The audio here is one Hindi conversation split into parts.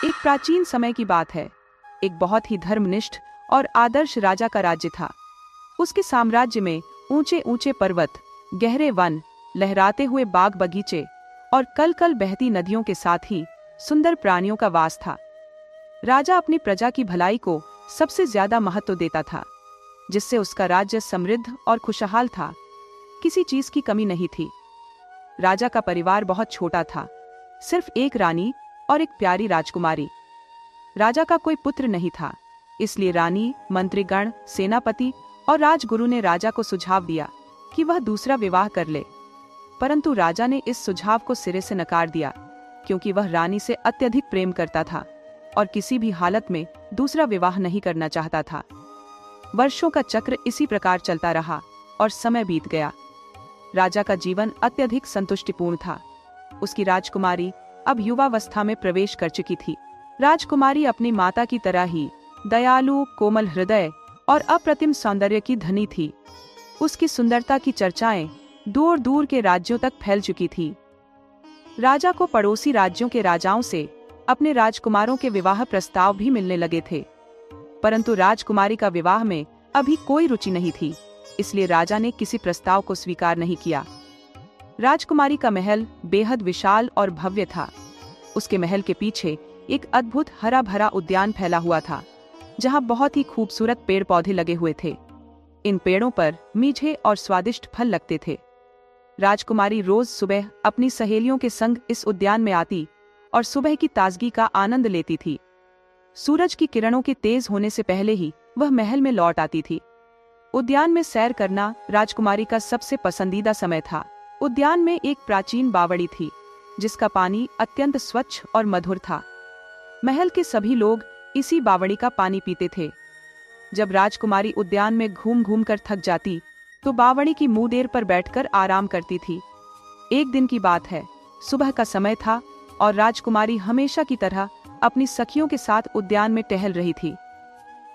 एक प्राचीन समय की बात है। एक बहुत ही धर्मनिष्ठ और आदर्श राजा का राज्य था। उसके साम्राज्य में ऊंचे ऊंचे पर्वत, गहरे वन, लहराते हुए बाग बगीचे और कल कल बहती नदियों के साथ ही सुंदर प्राणियों का वास था। राजा अपनी प्रजा की भलाई को सबसे ज्यादा महत्व देता था, जिससे उसका राज्य समृद्ध और खुशहाल था। किसी चीज की कमी नहीं थी। राजा का परिवार बहुत छोटा था, सिर्फ एक रानी और एक प्यारी राजकुमारी। राजा का कोई पुत्र नहीं था, इसलिए रानी, मंत्रीगण, सेनापति और राजगुरु ने राजा को सुझाव दिया कि वह दूसरा विवाह कर ले। परंतु राजा ने इस सुझाव को सिरे से नकार दिया, क्योंकि वह रानी से अत्यधिक प्रेम करता था और किसी भी हालत में दूसरा विवाह नहीं करना चाहता था। वर्षों का चक्र इसी प्रकार चलता रहा और समय बीत गया। राजा का जीवन अत्यधिक संतुष्टिपूर्ण था। उसकी राजकुमारी अब युवावस्था में प्रवेश कर चुकी थी। राजकुमारी अपनी माता की तरह ही दयालु, कोमल हृदय और अप्रतिम सौंदर्य की धनी थी। उसकी सुंदरता की चर्चाएं दूर दूर के राज्यों तक फैल चुकी थी। राजा को पड़ोसी राज्यों के राजाओं से अपने राजकुमारों के विवाह प्रस्ताव भी मिलने लगे थे, परंतु राजकुमारी का विवाह में अभी कोई रुचि नहीं थी, इसलिए राजा ने किसी प्रस्ताव को स्वीकार नहीं किया। राजकुमारी का महल बेहद विशाल और भव्य था। उसके महल के पीछे एक अद्भुत हरा भरा उद्यान फैला हुआ था, जहां बहुत ही खूबसूरत पेड़ पौधे लगे हुए थे। इन पेड़ों पर मीठे और स्वादिष्ट फल लगते थे। राजकुमारी रोज सुबह अपनी सहेलियों के संग इस उद्यान में आती और सुबह की ताजगी का आनंद लेती थी। सूरज की किरणों के तेज होने से पहले ही वह महल में लौट आती थी। उद्यान में सैर करना राजकुमारी का सबसे पसंदीदा समय था। उद्यान में एक प्राचीन बावड़ी थी, जिसका पानी अत्यंत स्वच्छ और मधुर था। महल के सभी लोग इसी बावड़ी का पानी पीते थे। जब राजकुमारी उद्यान में घूम घूम कर थक जाती, तो बावड़ी की मुंडेर पर बैठकर आराम करती थी। एक दिन की बात है, सुबह का समय था और राजकुमारी हमेशा की तरह अपनी सखियों के साथ उद्यान में टहल रही थी।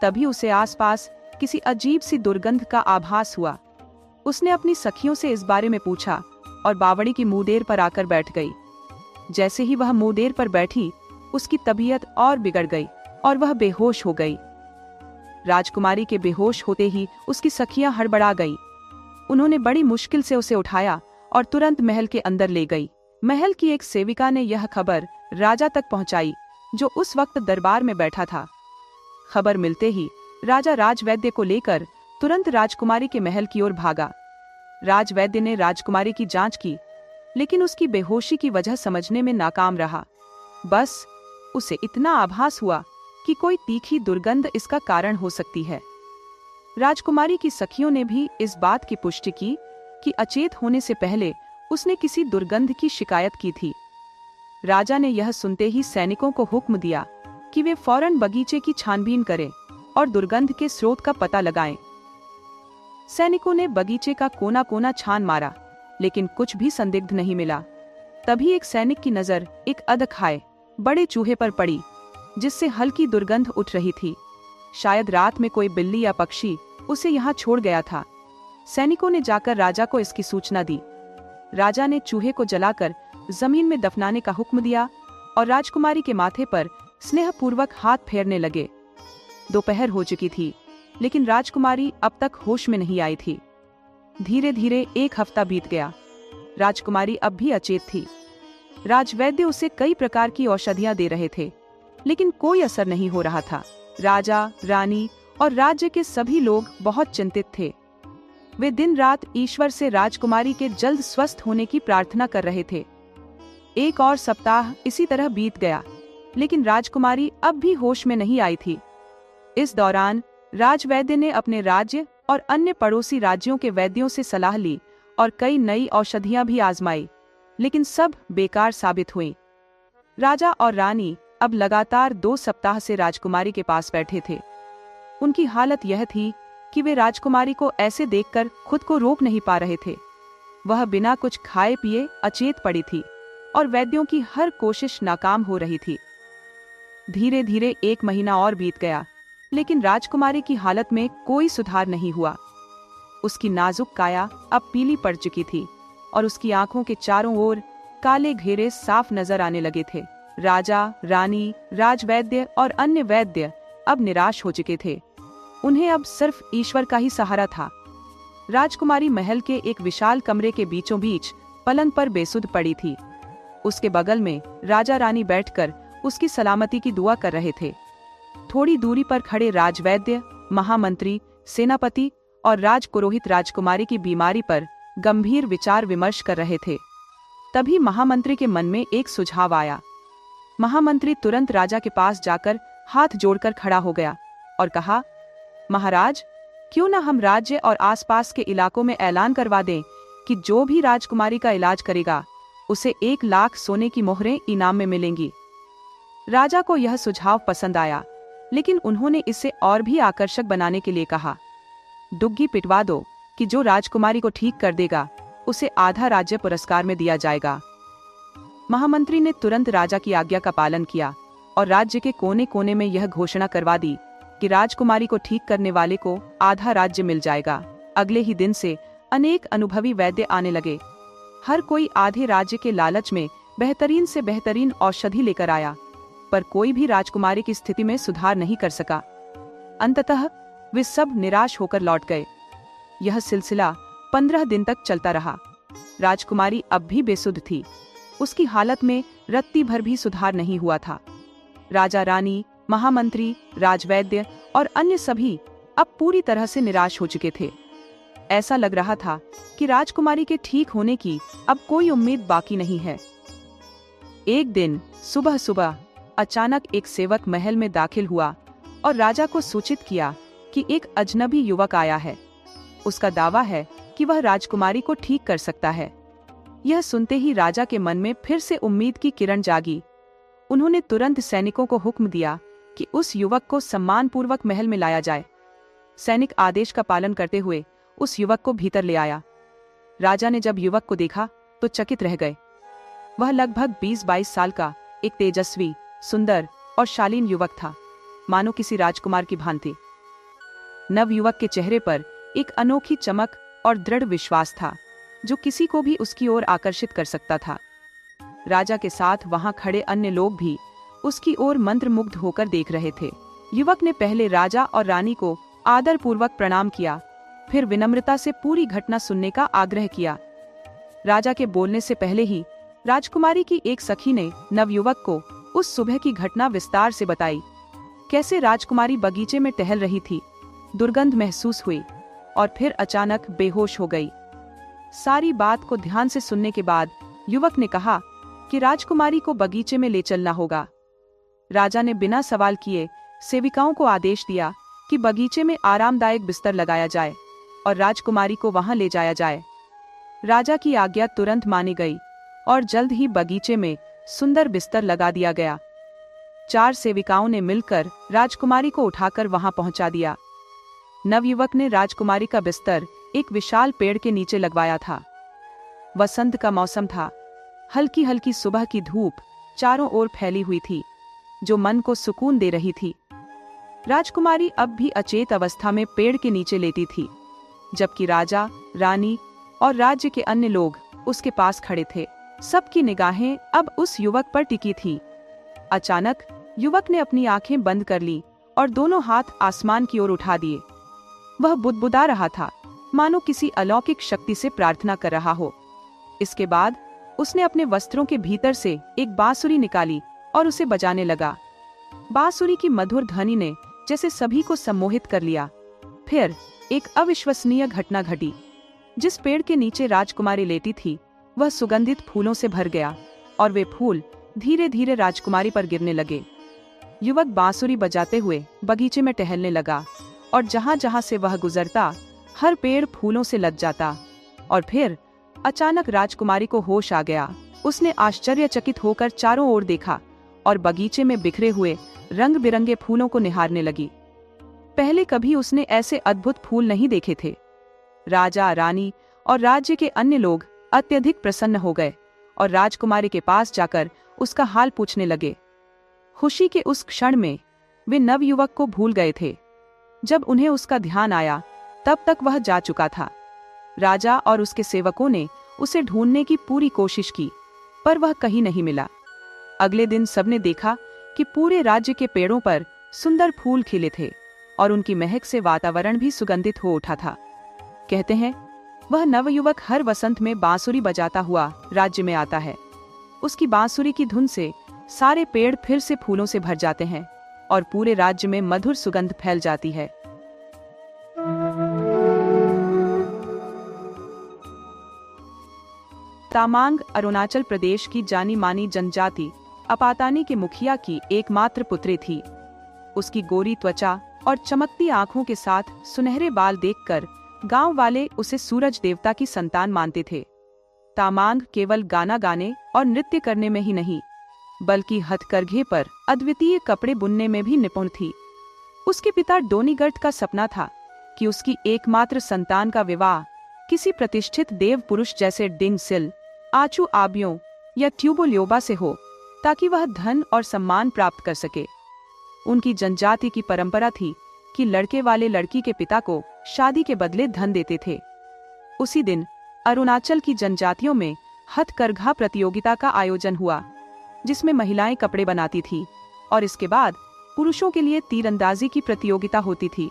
तभी उसे आसपास किसी अजीब सी दुर्गंध का आभास हुआ। उसने अपनी सखियों से इस बारे में पूछा और बावड़ी की मुंडेर पर आकर बैठ गई। जैसे ही वह मुंडेर पर बैठी, उसकी तबीयत और बिगड़ गई और वह बेहोश हो गई। राजकुमारी के बेहोश होते ही उसकी सखियां हड़बड़ा गई। उन्होंने बड़ी मुश्किल से उसे उठाया और तुरंत महल के अंदर ले गई। महल की एक सेविका ने यह खबर राजा तक पहुंचाई, जो उस वक्त दरबार में बैठा था। खबर मिलते ही राजा राजवैद्य को लेकर तुरंत राजकुमारी के महल की ओर भागा। राजवैद्य ने राजकुमारी की जांच की, लेकिन उसकी बेहोशी की वजह समझने में नाकाम रहा। बस उसे इतना आभास हुआ कि कोई तीखी दुर्गंध इसका कारण हो सकती है। राजकुमारी की सखियों ने भी इस बात की पुष्टि की कि अचेत होने से पहले उसने किसी दुर्गंध की शिकायत की थी। राजा ने यह सुनते ही सैनिकों को हुक्म दिया कि वे फौरन बगीचे की छानबीन करें और दुर्गंध के स्रोत का पता लगाएं। सैनिकों ने बगीचे का कोना कोना छान मारा, लेकिन कुछ भी संदिग्ध नहीं मिला। तभी एक सैनिक की नजर एक अधखाए बड़े चूहे पर पड़ी, जिससे हल्की दुर्गंध उठ रही थी। शायद रात में कोई बिल्ली या पक्षी उसे यहाँ छोड़ गया था। सैनिकों ने जाकर राजा को इसकी सूचना दी। राजा ने चूहे को जलाकर जमीन में दफनाने का हुक्म दिया और राजकुमारी के माथे पर स्नेहपूर्वक हाथ फेरने लगे। दोपहर हो चुकी थी, लेकिन राजकुमारी अब तक होश में नहीं आई थी। धीरे धीरे एक हफ्ता बीत गया। राजकुमारी अब भी अचेत थी। राजवैद्य उसे कई प्रकार की औषधियां दे रहे थे, लेकिन कोई असर नहीं हो रहा था। राजा, रानी और राज्य के सभी लोग बहुत चिंतित थे। वे दिन रात ईश्वर से राजकुमारी के जल्द स्वस्थ होने की प्रार्थना कर रहे थे। एक और सप्ताह इसी तरह बीत गया, लेकिन राजकुमारी अब भी होश में नहीं आई थी। इस दौरान राजवैद्य ने अपने राज्य और अन्य पड़ोसी राज्यों के वैद्यों से सलाह ली और कई नई औषधियां भी आजमाई, लेकिन सब बेकार साबित हुई। राजा और रानी अब लगातार 2 सप्ताह से राजकुमारी के पास बैठे थे। उनकी हालत यह थी कि वे राजकुमारी को ऐसे देखकर खुद को रोक नहीं पा रहे थे। वह बिना कुछ खाए पिए अचेत पड़ी थी और वैद्यों की हर कोशिश नाकाम हो रही थी। धीरे धीरे 1 महीना और बीत गया, लेकिन राजकुमारी की हालत में कोई सुधार नहीं हुआ। उसकी नाजुक काया अब पीली पड़ चुकी थी और उसकी आंखों के चारों ओर काले घेरे साफ नजर आने लगे थे। राजा, रानी, राजवैद्य और अन्य वैद्य अब निराश हो चुके थे। उन्हें अब सिर्फ ईश्वर का ही सहारा था। राजकुमारी महल के एक विशाल कमरे के बीचों बीच पलंग पर बेसुध पड़ी थी। उसके बगल में राजा रानी बैठकर उसकी सलामती की दुआ कर रहे थे। थोड़ी दूरी पर खड़े राजवैद्य, महामंत्री, सेनापति और राजपुरोहित राजकुमारी की बीमारी पर गंभीर विचार विमर्श कर रहे थे। तभी महामंत्री के मन में एक सुझाव आया। महामंत्री तुरंत राजा के पास जाकर हाथ जोड़कर खड़ा हो गया और कहा, महाराज, क्यों न हम राज्य और आसपास के इलाकों में ऐलान करवा दें कि जो भी राजकुमारी का इलाज करेगा उसे 1 लाख सोने की मोहरें इनाम में मिलेंगी। राजा को यह सुझाव पसंद आया, लेकिन उन्होंने इसे और भी आकर्षक बनाने के लिए कहा, डुग्गी पिटवा दो कि जो राजकुमारी को ठीक कर देगा उसे आधा राज्य पुरस्कार में दिया जाएगा। महामंत्री ने तुरंत राजा की आज्ञा का पालन किया और राज्य के कोने कोने में यह घोषणा करवा दी कि राजकुमारी को ठीक करने वाले को आधा राज्य मिल जाएगा। अगले ही दिन से अनेक अनुभवी वैद्य आने लगे। हर कोई आधे राज्य के लालच में बेहतरीन से बेहतरीन औषधि लेकर आया, पर कोई भी राजकुमारी की स्थिति में सुधार नहीं कर सका। अंततः वे सब निराश होकर लौट गए। यह सिलसिला 15 दिन तक चलता रहा। राजकुमारी अब भी बेसुध थी। उसकी हालत में रत्ती भर भी सुधार नहीं हुआ था। राजा रानी, महामंत्री, राजवैद्य और अन्य सभी अब पूरी तरह से निराश हो चुके थे। ऐसा लग रहा था कि राजकुमारी के ठीक होने की अब कोई उम्मीद बाकी नहीं है। एक दिन सुबह सुबह अचानक एक सेवक महल में दाखिल हुआ और राजा को सूचित किया कि एक अजनबी युवक आया है। उसका दावा है कि वह राजकुमारी को ठीक कर सकता है। यह सुनते ही राजा के मन में फिर से उम्मीद की किरण जागी। उन्होंने तुरंत सैनिकों को हुक्म दिया कि उस युवक को सम्मानपूर्वक महल में लाया जाए। सैनिक आदेश का पालन करते हुए उस युवक को भीतर ले आया। राजा ने जब युवक को देखा तो चकित रह गए। वह लगभग 20-22 साल का एक तेजस्वी, सुंदर और शालीन युवक था, मानो किसी राजकुमार की भांति। नव युवक के चेहरे पर एक अनोखी चमक और दृढ़ विश्वास था, जो किसी को भी उसकी ओर आकर्षित कर सकता था। राजा के साथ वहां खड़े अन्य लोग भी उसकी ओर मंत्रमुग्ध होकर देख रहे थे। युवक ने पहले राजा और रानी को आदरपूर्वक प्रणाम किया, फिर विनम्रता से पूरी घटना सुनने का आग्रह किया। राजा के बोलने से पहले ही राजकुमारी की एक सखी ने नवयुवक को उस सुबह की घटना विस्तार से बताई। कैसे राजकुमारी बगीचे में टहल रही थी, दुर्गंध महसूस हुई और फिर अचानक बेहोश हो गई। सारी बात को ध्यान से सुनने के बाद युवक ने कहा कि राजकुमारी को बगीचे में ले चलना होगा। राजा ने बिना सवाल किए सेविकाओं को आदेश दिया कि बगीचे में आरामदायक बिस्तर लगाया जाए और राजकुमारी को वहां ले जाया जाए। राजा की आज्ञा तुरंत मानी गई और जल्द ही बगीचे में सुंदर बिस्तर लगा दिया गया। 4 सेविकाओं ने मिलकर राजकुमारी को उठाकर वहां पहुंचा दिया। नवयुवक ने राजकुमारी का बिस्तर एक विशाल पेड़ के नीचे लगवाया था। वसंत का मौसम था। हल्की हल्की सुबह की धूप चारों ओर फैली हुई थी, जो मन को सुकून दे रही थी। राजकुमारी अब भी अचेत अवस्था में पेड़ के नीचे लेटी थी, जबकि राजा, रानी और राज्य के अन्य लोग उसके पास खड़े थे। सबकी निगाहें अब उस युवक पर टिकी थी। अचानक युवक ने अपनी आंखें बंद कर ली और दोनों हाथ आसमान की ओर उठा दिए। वह बुदबुदा रहा था, मानो किसी अलौकिक शक्ति से प्रार्थना कर रहा हो। इसके बाद उसने अपने वस्त्रों के भीतर से एक बांसुरी निकाली और उसे बजाने लगा। बांसुरी की मधुर ध्वनि ने जैसे सभी को सम्मोहित कर लिया। फिर एक अविश्वसनीय घटना घटी। जिस पेड़ के नीचे राजकुमारी लेटी थी, वह सुगंधित फूलों से भर गया और वे फूल धीरे धीरे राजकुमारी पर गिरने लगे। युवक बांसुरी बजाते हुए बगीचे में टहलने लगा और जहां जहां से वह गुजरता, हर पेड़ फूलों से लद जाता। और फिर अचानक राजकुमारी को होश आ गया। उसने आश्चर्यचकित होकर चारों ओर देखा और बगीचे में बिखरे हुए रंग बिरंगे फूलों को निहारने लगी। पहले कभी उसने ऐसे अद्भुत फूल नहीं देखे थे। राजा, रानी और राज्य के अन्य लोग अत्यधिक प्रसन्न हो गए और राजकुमारी के पास जाकर उसका हाल पूछने लगे। खुशी के उस क्षण में वे नवयुवक को भूल गए थे। जब उन्हें उसका ध्यान आया, तब तक वह जा चुका था। राजा और उसके सेवकों ने उसे ढूंढने की पूरी कोशिश की, पर वह कहीं नहीं मिला। अगले दिन सबने देखा कि पूरे राज्य के पेड़ों पर सुंदर फूल खिले थे और उनकी महक से वातावरण भी सुगंधित हो उठा था। कहते हैं, वह नवयुवक हर वसंत में बांसुरी बजाता हुआ राज्य में आता है। उसकी बांसुरी की धुन से सारे पेड़ फिर से फूलों से भर जाते हैं और पूरे राज्य में मधुर सुगंध फैल जाती है। तामांग अरुणाचल प्रदेश की जानी मानी जनजाति अपातानी के मुखिया की एकमात्र पुत्री थी। उसकी गोरी त्वचा और चमकती आंखों के साथ सुनहरे बाल देखकर गांव वाले उसे सूरज देवता की संतान मानते थे। तामांग केवल गाना गाने और नृत्य करने में ही नहीं, बल्कि हथकरघे पर अद्वितीय कपड़े बुनने में भी निपुण थी। उसके पिता डोनीगर्ट का सपना था कि उसकी एकमात्र संतान का विवाह किसी प्रतिष्ठित देव पुरुष जैसे डिंगसिल, आचू आबियों या ट्यूबोल्योबा से हो, ताकि वह धन और सम्मान प्राप्त कर सके। उनकी जनजाति की परंपरा थी कि लड़के वाले लड़की के पिता को शादी के बदले धन देते थे। उसी दिन अरुणाचल की जनजातियों में हथकरघा प्रतियोगिता का आयोजन हुआ, जिसमें महिलाएं कपड़े बनाती थी और इसके बाद पुरुषों के लिए तीरंदाजी की प्रतियोगिता होती थी।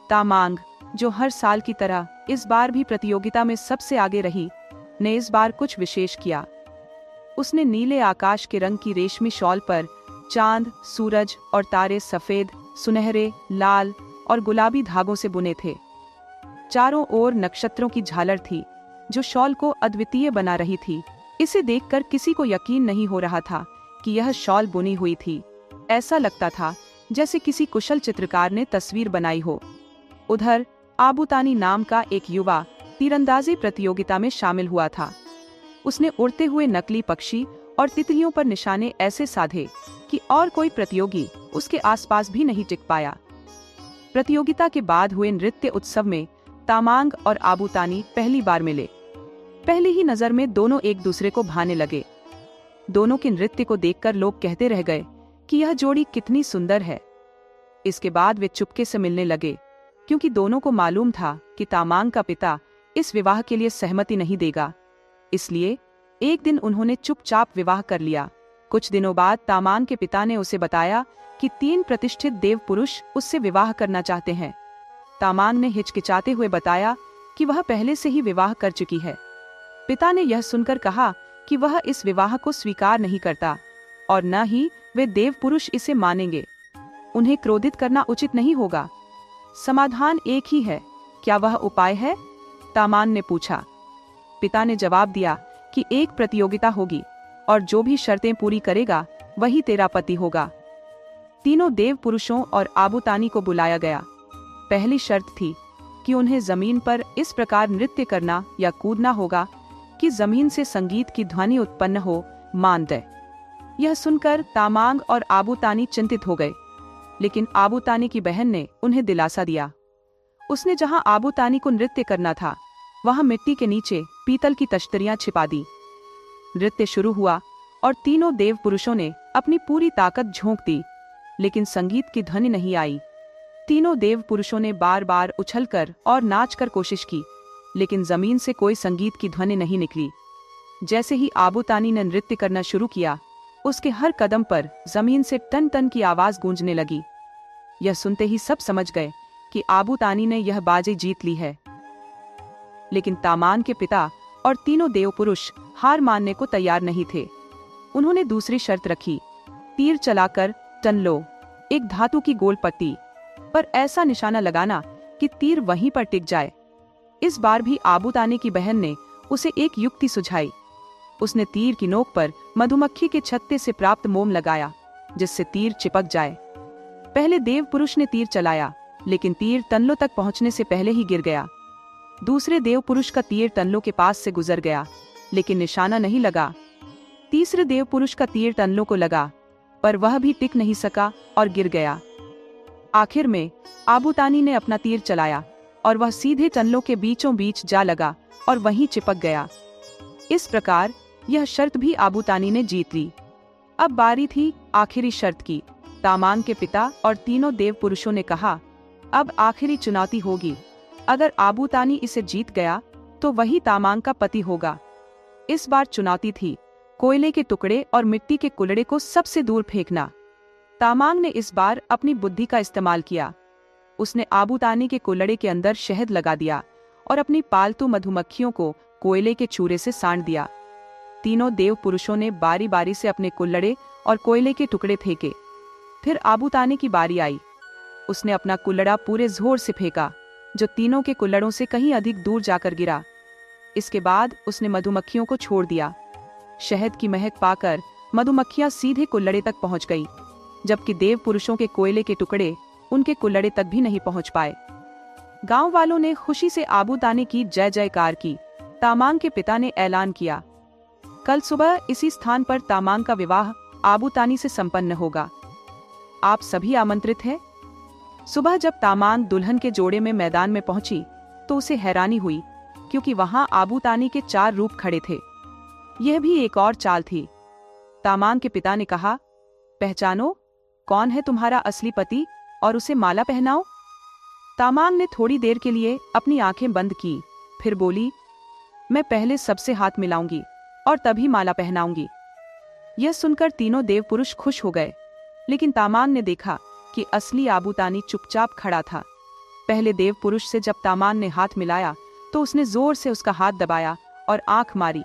तामांग, जो हर साल की तरह इस बार भी प्रतियोगिता में सबसे आगे रही, ने इस बार कुछ विशेष किया। उसने नीले आकाश के रंग की रेशमी शॉल पर चांद, सूरज और तारे सफेद, सुनहरे, लाल और गुलाबी धागों से बुने थे। चारों ओर नक्षत्रों की झालर थी, जो शॉल को अद्वितीय बना रही थी। इसे देखकर किसी को यकीन नहीं हो रहा था कि यह शॉल बुनी हुई थी। ऐसा लगता था जैसे किसी कुशल चित्रकार ने तस्वीर बनाई हो। उधर आबूतानी नाम का एक युवा तीरंदाजी प्रतियोगिता में शामिल हुआ था। उसने उड़ते हुए नकली पक्षी और तितलियों पर निशाने ऐसे साधे कि और कोई प्रतियोगी उसके आसपास भी नहीं टिक पाया। प्रतियोगिता के बाद हुए नृत्य उत्सव में तामांग और आबूतानी पहली बार मिले। पहली ही नजर में दोनों एक दूसरे को भाने लगे। दोनों के नृत्य को देखकर लोग कहते रह गए कि यह जोड़ी कितनी सुंदर है। इसके बाद वे चुपके से मिलने लगे, क्योंकि दोनों को मालूम था कि तामांग का पिता इस विवाह के लिए सहमति नहीं देगा। इसलिए एक दिन उन्होंने चुपचाप विवाह कर लिया। कुछ दिनों बाद तामांग के पिता ने उसे बताया कि 3 प्रतिष्ठित देव पुरुष उससे विवाह करना चाहते हैं। तामांग ने हिचकिचाते हुए बताया कि वह पहले से ही विवाह कर चुकी है। पिता ने यह सुनकर कहा कि वह इस विवाह को स्वीकार नहीं करता और न ही वे देव पुरुष इसे मानेंगे। उन्हें क्रोधित करना उचित नहीं होगा। समाधान एक ही है, क्या वह उपाय है? तामांग ने पूछा। पिता ने जवाब दिया कि एक प्रतियोगिता होगी और जो भी शर्तें पूरी करेगा वही तेरा पति होगा। तीनों देव पुरुषों और आबूतानी को बुलाया गया। पहली शर्त थी कि उन्हें जमीन पर इस प्रकार नृत्य करना या कूदना होगा कि जमीन से संगीत की ध्वनि उत्पन्न हो, मान दे। यह सुनकर तामांग और आबूतानी चिंतित हो गए, लेकिन आबूतानी की बहन ने उन्हें दिलासा दिया। उसने जहां आबूतानी को नृत्य करना था, वहां मिट्टी के नीचे पीतल की तश्तरियां छिपा दी। नृत्य शुरू हुआ और तीनों देव पुरुषों ने अपनी पूरी ताकत झोंक दी, लेकिन संगीत की ध्वनि नहीं आई। तीनों देव पुरुषों ने बार बार उछलकर और नाचकर कोशिश की, लेकिन जमीन से कोई संगीत की ध्वनि नहीं निकली। जैसे ही आबूतानी ने नृत्य करना शुरू किया, उसके हर कदम पर जमीन से टन टन की आवाज गूंजने लगी। यह सुनते ही सब समझ गए कि आबूतानी ने यह बाजी जीत ली है। लेकिन तामांग के पिता और तीनों देव पुरुष हार मानने को तैयार नहीं थे। उन्होंने दूसरी शर्त रखी, तीर चलाकर टन लो, एक धातु की गोल पट्टी पर ऐसा निशाना लगाना कि तीर वहीं पर टिक जाए। इस बार भी आबूतानी की बहन ने उसे एक युक्ति सुझाई। उसने तीर की नोक पर मधुमक्खी के छत्ते से प्राप्त मोम लगाया, जिससे तीर चिपक जाए। पहले देव पुरुष ने तीर चलाया, लेकिन तीर तनलों तक पहुंचने से पहले ही गिर गया। दूसरे देव पुरुष का तीर टनलों के पास से गुजर गया, लेकिन निशाना नहीं लगा। तीसरे देव पुरुष का तीर टनलों को लगा, पर वह भी टिक नहीं सका और गिर गया। आखिर में आबूतानी ने अपना तीर चलाया और वह सीधे टनलों के बीचों बीच जा लगा और वहीं चिपक गया। इस प्रकार यह शर्त भी आबूतानी ने जीत ली। अब बारी थी आखिरी शर्त की। तामांग के पिता और तीनों देव पुरुषों ने कहा, अब आखिरी चुनौती होगी। अगर आबूतानी इसे जीत गया तो वही तामांग का पति होगा। इस बार चुनौती थी, कोयले के टुकड़े और मिट्टी के कुल्हड़े को सबसे दूर फेंकना। तामांग ने इस बार अपनी बुद्धि का इस्तेमाल किया। उसने आबूतानी के कुल्हड़े के अंदर शहद लगा दिया और अपनी पालतू मधुमक्खियों को कोयले के चूरे से साड़ दिया। तीनों देव पुरुषों ने बारी बारी से अपने कुल्हड़े और कोयले के टुकड़े फेंके। फिर आबूतानी की बारी आई। उसने अपना कुल्हड़ा पूरे जोर से फेंका, जो तीनों के कुल्हड़ों से कहीं अधिक दूर जाकर गिरा। इसके बाद उसने मधुमक्खियों को छोड़ दिया। शहद की महक पाकर मधुमक्खियां सीधे कुल्हड़े तक पहुंच गई, जबकि देव पुरुषों के कोयले के टुकड़े उनके कुल्हड़े तक भी नहीं पहुंच पाए। गांव वालों ने खुशी से आबूतानी की जय जयकार की। तामांग के पिता ने ऐलान किया, कल सुबह इसी स्थान पर तामांग का विवाह आबूतानी से संपन्न होगा। आप सभी आमंत्रित हैं। सुबह जब तामांग दुल्हन के जोड़े में मैदान में पहुंची तो उसे हैरानी हुई, क्योंकि वहां आबूतानी के 4 रूप खड़े थे। यह भी एक और चाल थी। तामांग के पिता ने कहा, पहचानो, कौन है तुम्हारा असली पति और उसे माला पहनाओ। तामांग ने थोड़ी देर के लिए अपनी आंखें बंद की, फिर बोली, मैं पहले सबसे हाथ मिलाऊंगी और तभी माला पहनाऊंगी। यह सुनकर तीनों देव पुरुष खुश हो गए, लेकिन तामांग ने देखा कि असली आबूतानी चुपचाप खड़ा था। पहले देव पुरुष से जब तामांग ने हाथ मिलाया तो उसने जोर से उसका हाथ दबाया और आंख मारी।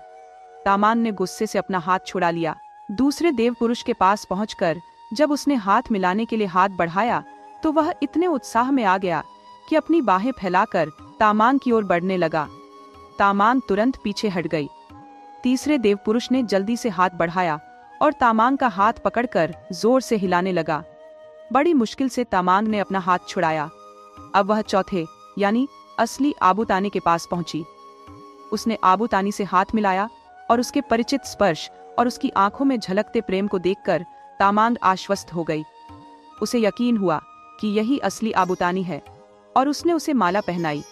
तामांग ने गुस्से से अपना हाथ छुड़ा लिया। दूसरे देव पुरुष के पास पहुंचकर जब उसने हाथ मिलाने के लिए हाथ बढ़ाया तो वह इतने उत्साह में आ गया कि अपनी बाहें फैलाकर तामांग की ओर बढ़ने लगा। तामांग तुरंत पीछे हट गई। तीसरे देव पुरुष ने जल्दी से हाथ बढ़ाया और तामांग का हाथ पकड़कर जोर से हिलाने लगा। बड़ी मुश्किल से तामांग ने अपना हाथ छुड़ाया। अब वह चौथे यानी असली आबूतानी के पास पहुंची। उसने आबूतानी से हाथ मिलाया और उसके परिचित स्पर्श और उसकी आंखों में झलकते प्रेम को देखकर तामांग आश्वस्त हो गई। उसे यकीन हुआ कि यही असली आबूतानी है और उसने उसे माला पहनाई।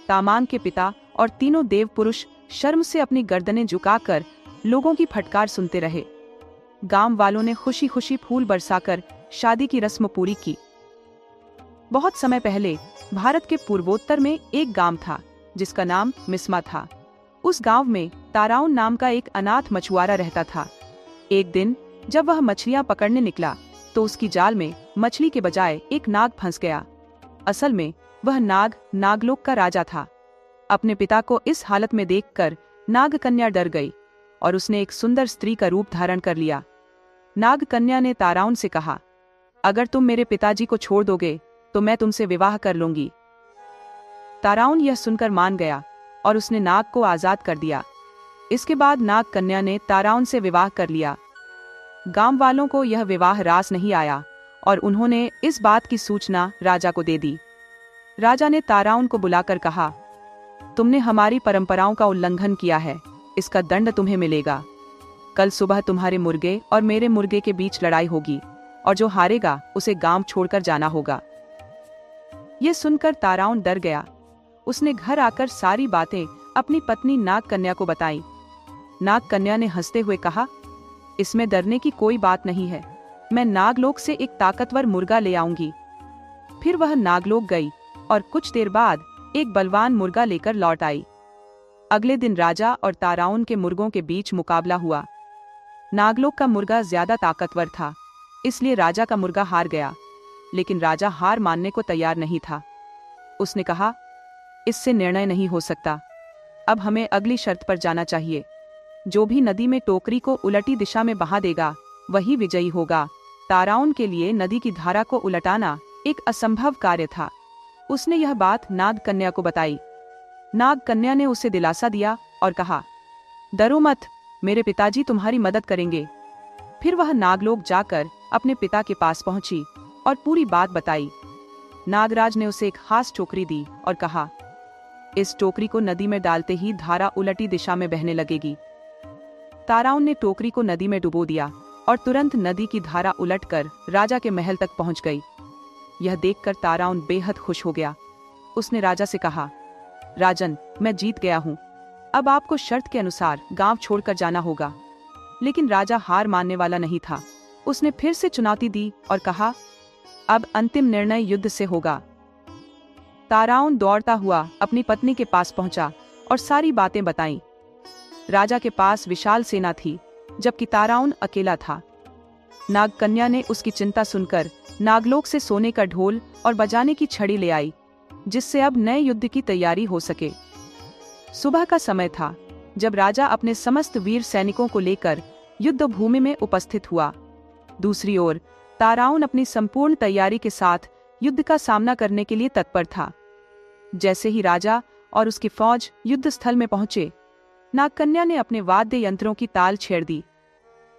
तामांग के पिता और तीनों देव पुरुष शर्म से अपनी गर्दनें झुकाकर लोगों की फटकार सुनते रहे। गांव वालों ने खुशी खुशी फूल बरसाकर शादी की रस्म पूरी की। बहुत समय पहले भारत के पूर्वोत्तर में एक गांव था जिसका नाम मिस्मा था। उस गांव में ताराउन नाम का एक अनाथ मछुआरा रहता था। एक दिन जब वह मछलियां पकड़ने निकला तो उसकी जाल में मछली के बजाय एक नाग फंस गया। असल में वह नाग नागलोक का राजा था। अपने पिता को इस हालत में देखकर नाग कन्या डर गई और उसने एक सुंदर स्त्री का रूप धारण कर लिया। नाग कन्या ने ताराउन से कहा, अगर तुम मेरे पिताजी को छोड़ दोगे तो मैं तुमसे विवाह कर लूंगी। ताराउन यह सुनकर मान गया और उसने नाग को आजाद कर दिया। इसके बाद नाग कन्या ने ताराउन से विवाह कर लिया। गांव वालों को यह विवाह रास नहीं आया और उन्होंने इस बात की सूचना राजा को दे दी। राजा ने ताराउन को बुलाकर कहा, तुमने हमारी परंपराओं का उल्लंघन किया है, इसका दंड तुम्हें मिलेगा। कल सुबह तुम्हारे मुर्गे और मेरे मुर्गे के बीच लड़ाई होगी और जो हारेगा उसे गांव छोड़कर जाना होगा। यह सुनकर ताराउन डर गया। उसने घर आकर सारी बातें अपनी पत्नी नाग कन्या को बताई। नाग कन्या ने हंसते हुए कहा, इसमें डरने की कोई बात नहीं है, मैं नागलोक से एक ताकतवर मुर्गा ले आऊंगी। फिर वह नागलोक गई और कुछ देर बाद एक बलवान मुर्गा लेकर लौट आई। अगले दिन राजा और ताराउन के मुर्गों के बीच मुकाबला हुआ। नागलोक का मुर्गा ज्यादा ताकतवर था, इसलिए राजा का मुर्गा हार गया। लेकिन राजा हार मानने को तैयार नहीं था। उसने कहा, इससे निर्णय नहीं हो सकता, अब हमें अगली शर्त पर जाना चाहिए। जो भी नदी में टोकरी को उलटी दिशा में बहा देगा वही विजयी होगा। ताराउन के लिए नदी की धारा को उलटाना एक असंभव कार्य था। उसने यह बात नाग कन्या को बताई। नाग कन्या ने उसे दिलासा दिया और कहा, डरो मत, मेरे पिताजी तुम्हारी मदद करेंगे। फिर वह नागलोक जाकर अपने पिता के पास पहुंची और पूरी बात बताई। नागराज ने उसे एक खास टोकरी दी और कहा, इस टोकरी को नदी में डालते ही धारा उलटी दिशा में बहने लगेगी। ताराउन ने टोकरी को नदी में डुबो दिया और तुरंत नदी की धारा उलटकर राजा के महल तक पहुंच गई। यह देखकर ताराउन बेहद खुश हो गया। उसने राजा से कहा, राजन, मैं जीत गया हूँ, अब आपको शर्त के अनुसार गांव छोड़कर जाना होगा। लेकिन राजा हार मानने वाला नहीं था। उसने फिर से चुनौती दी और कहा, अब अंतिम निर्णय युद्ध से होगा। ताराउन दौड़ता हुआ अपनी पत्नी के पास पहुंचा और सारी बातें बताईं। राजा के पास विशाल सेना थी, जबकि ताराउन अकेला था। नाग कन्या ने उसकी चिंता सुनकर नागलोक से सोने का ढोल और बजाने की छड़ी ले आई, जिससे अब नए युद्ध की तैयारी हो सके। सुबह का समय था जब राजा अपने समस्त वीर सैनिकों को लेकर युद्ध भूमि में उपस्थित हुआ। दूसरी ओर ताराउन अपनी संपूर्ण तैयारी के साथ युद्ध का सामना करने के लिए तत्पर था। जैसे ही राजा और उसकी फौज युद्ध स्थल में पहुंचे, नागकन्या ने अपने वाद्य यंत्रों की ताल छेड़ दी।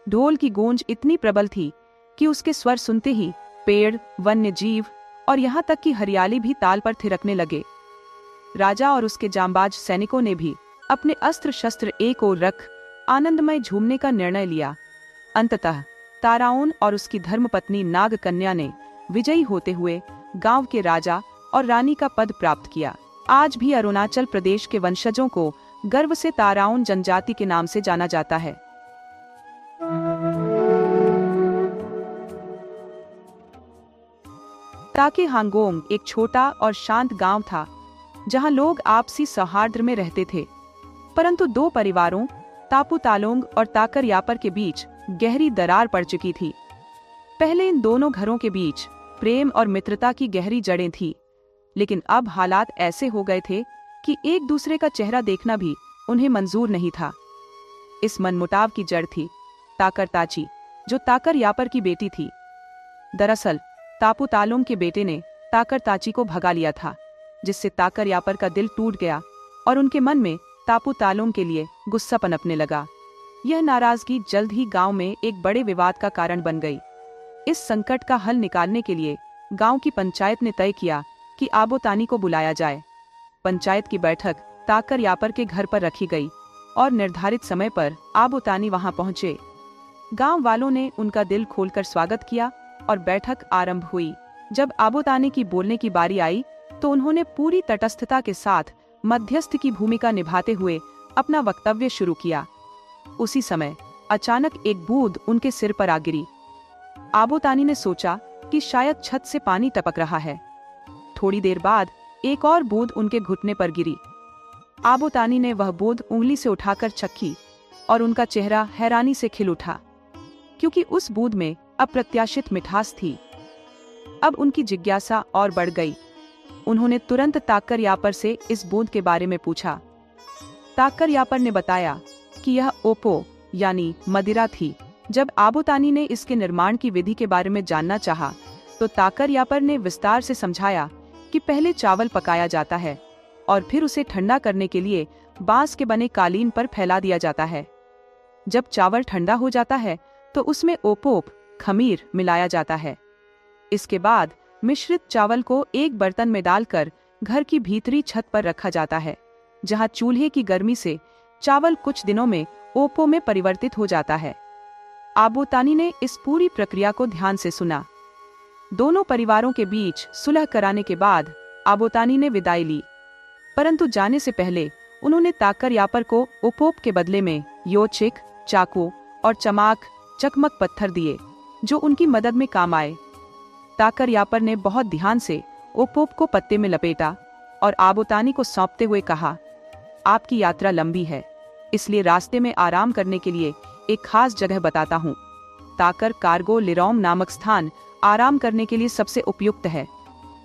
ढोल की गूंज इतनी प्रबल थी कि उसके स्वर सुनते ही पेड़, वन्य जीव और यहाँ तक कि हरियाली भी ताल पर थिरकने लगे। राजा और उसके जांबाज सैनिकों ने भी अपने अस्त्र शस्त्र एक ओर रख आनंदमय झूमने का निर्णय लिया। अंततः ताराउन और उसकी धर्मपत्नी नागकन्या ने विजयी होते हुए गांव के राजा और रानी का पद प्राप्त किया। आज भी अरुणाचल प्रदेश के वंशजों को गर्व से ताराउन जनजाति के नाम से जाना जाता है। ताके हांगोंग एक छोटा और शांत गांव था, जहां लोग आपसी सौहार्द में रहते थे। परंतु दो परिवारों तापू तालोंग और ताकर यापर के बीच गहरी दरार पड़ चुकी थी। पहले इन दोनों घरों के बीच प्रेम और मित्रता की गहरी जड़ें थीं, लेकिन अब हालात ऐसे हो गए थे कि एक दूसरे का चेहरा देखना भी उन्हें मंजूर नहीं था। इस मनमुटाव की जड़ थी ताकर ताची, जो ताकर यापर की बेटी थी। दरअसल तापू तालोंग के बेटे ने ताकर ताची को भगा लिया था, जिससे ताकर यापर का दिल टूट गया और उनके मन में तापू तालोंग के लिए गुस्सा पनपने लगा। यह नाराजगी जल्द ही गांव में एक बड़े विवाद का कारण बन गई। इस संकट का हल निकालने के लिए गांव की पंचायत ने तय किया कि आबोतानी को बुलाया जाए। पंचायत की बैठक ताकर यापर के घर पर रखी गई और निर्धारित समय पर आबोतानी वहां पहुंचे। गांव वालों ने उनका दिल खोलकर स्वागत किया और बैठक आरंभ हुई। जब आबोतानी की बोलने की बारी आई तो उन्होंने पूरी तटस्थता के साथ मध्यस्थ की भूमिका निभाते हुए अपना वक्तव्य शुरू किया। उसी समय अचानक एक बूंद उनके सिर पर आ गिरी। आबोतानी ने सोचा कि शायद छत से पानी टपक रहा है। थोड़ी देर बाद एक और बूंद उनके घुटने पर गिरी। आबोतानी ने वह बूंद उंगली से उठाकर चखी और उनका चेहरा हैरानी से खिल उठा, क्योंकि उस बूंद में अप्रत्याशित मिठास थी। अब उनकी जिज्ञासा और बढ़ गई। उन्होंने तुरंत ताकर यापर से इस बूंद के बारे में पूछा। ताकर यापर ने बताया कि यह ओपो यानी मदिरा थी। जब आबोतानी ने इसके निर्माण की विधि के बारे में जानना चाहा, तो ताकर यापर ने विस्तार से समझाया कि पहले चावल पकाया जाता है और फिर उसे ठंडा करने के लिए बांस के बने कालीन पर फैला दिया जाता है। जब चावल ठंडा हो जाता है तो उसमें ओपोप खमीर मिलाया जाता है। इसके बाद मिश्रित चावल को एक बर्तन में डालकर घर की भीतरी छत पर रखा जाता है, जहां चूल्हे की गर्मी से चावल कुछ दिनों में ओपो में परिवर्तित हो जाता है। आबोतानी ने इस पूरी प्रक्रिया को ध्यान से सुना। दोनों परिवारों के बीच सुलह कराने के बाद आबोतानी ने विदाई ली, परंतु जाने से पहले उन्होंने ताकर यापर को ओपोप के बदले में योचिक, चाकू और चकमक पत्थर दिए, जो उनकी मदद में काम आए। ताकर यापर ने बहुत ध्यान से ओपोप को पत्ते में लपेटा और आबोतानी को सौंपते हुए कहा, आपकी यात्रा लंबी है, इसलिए रास्ते में आराम करने के लिए एक खास जगह बताता हूँ। ताकर कार्गो लिरोम नामक स्थान आराम करने के लिए सबसे उपयुक्त है।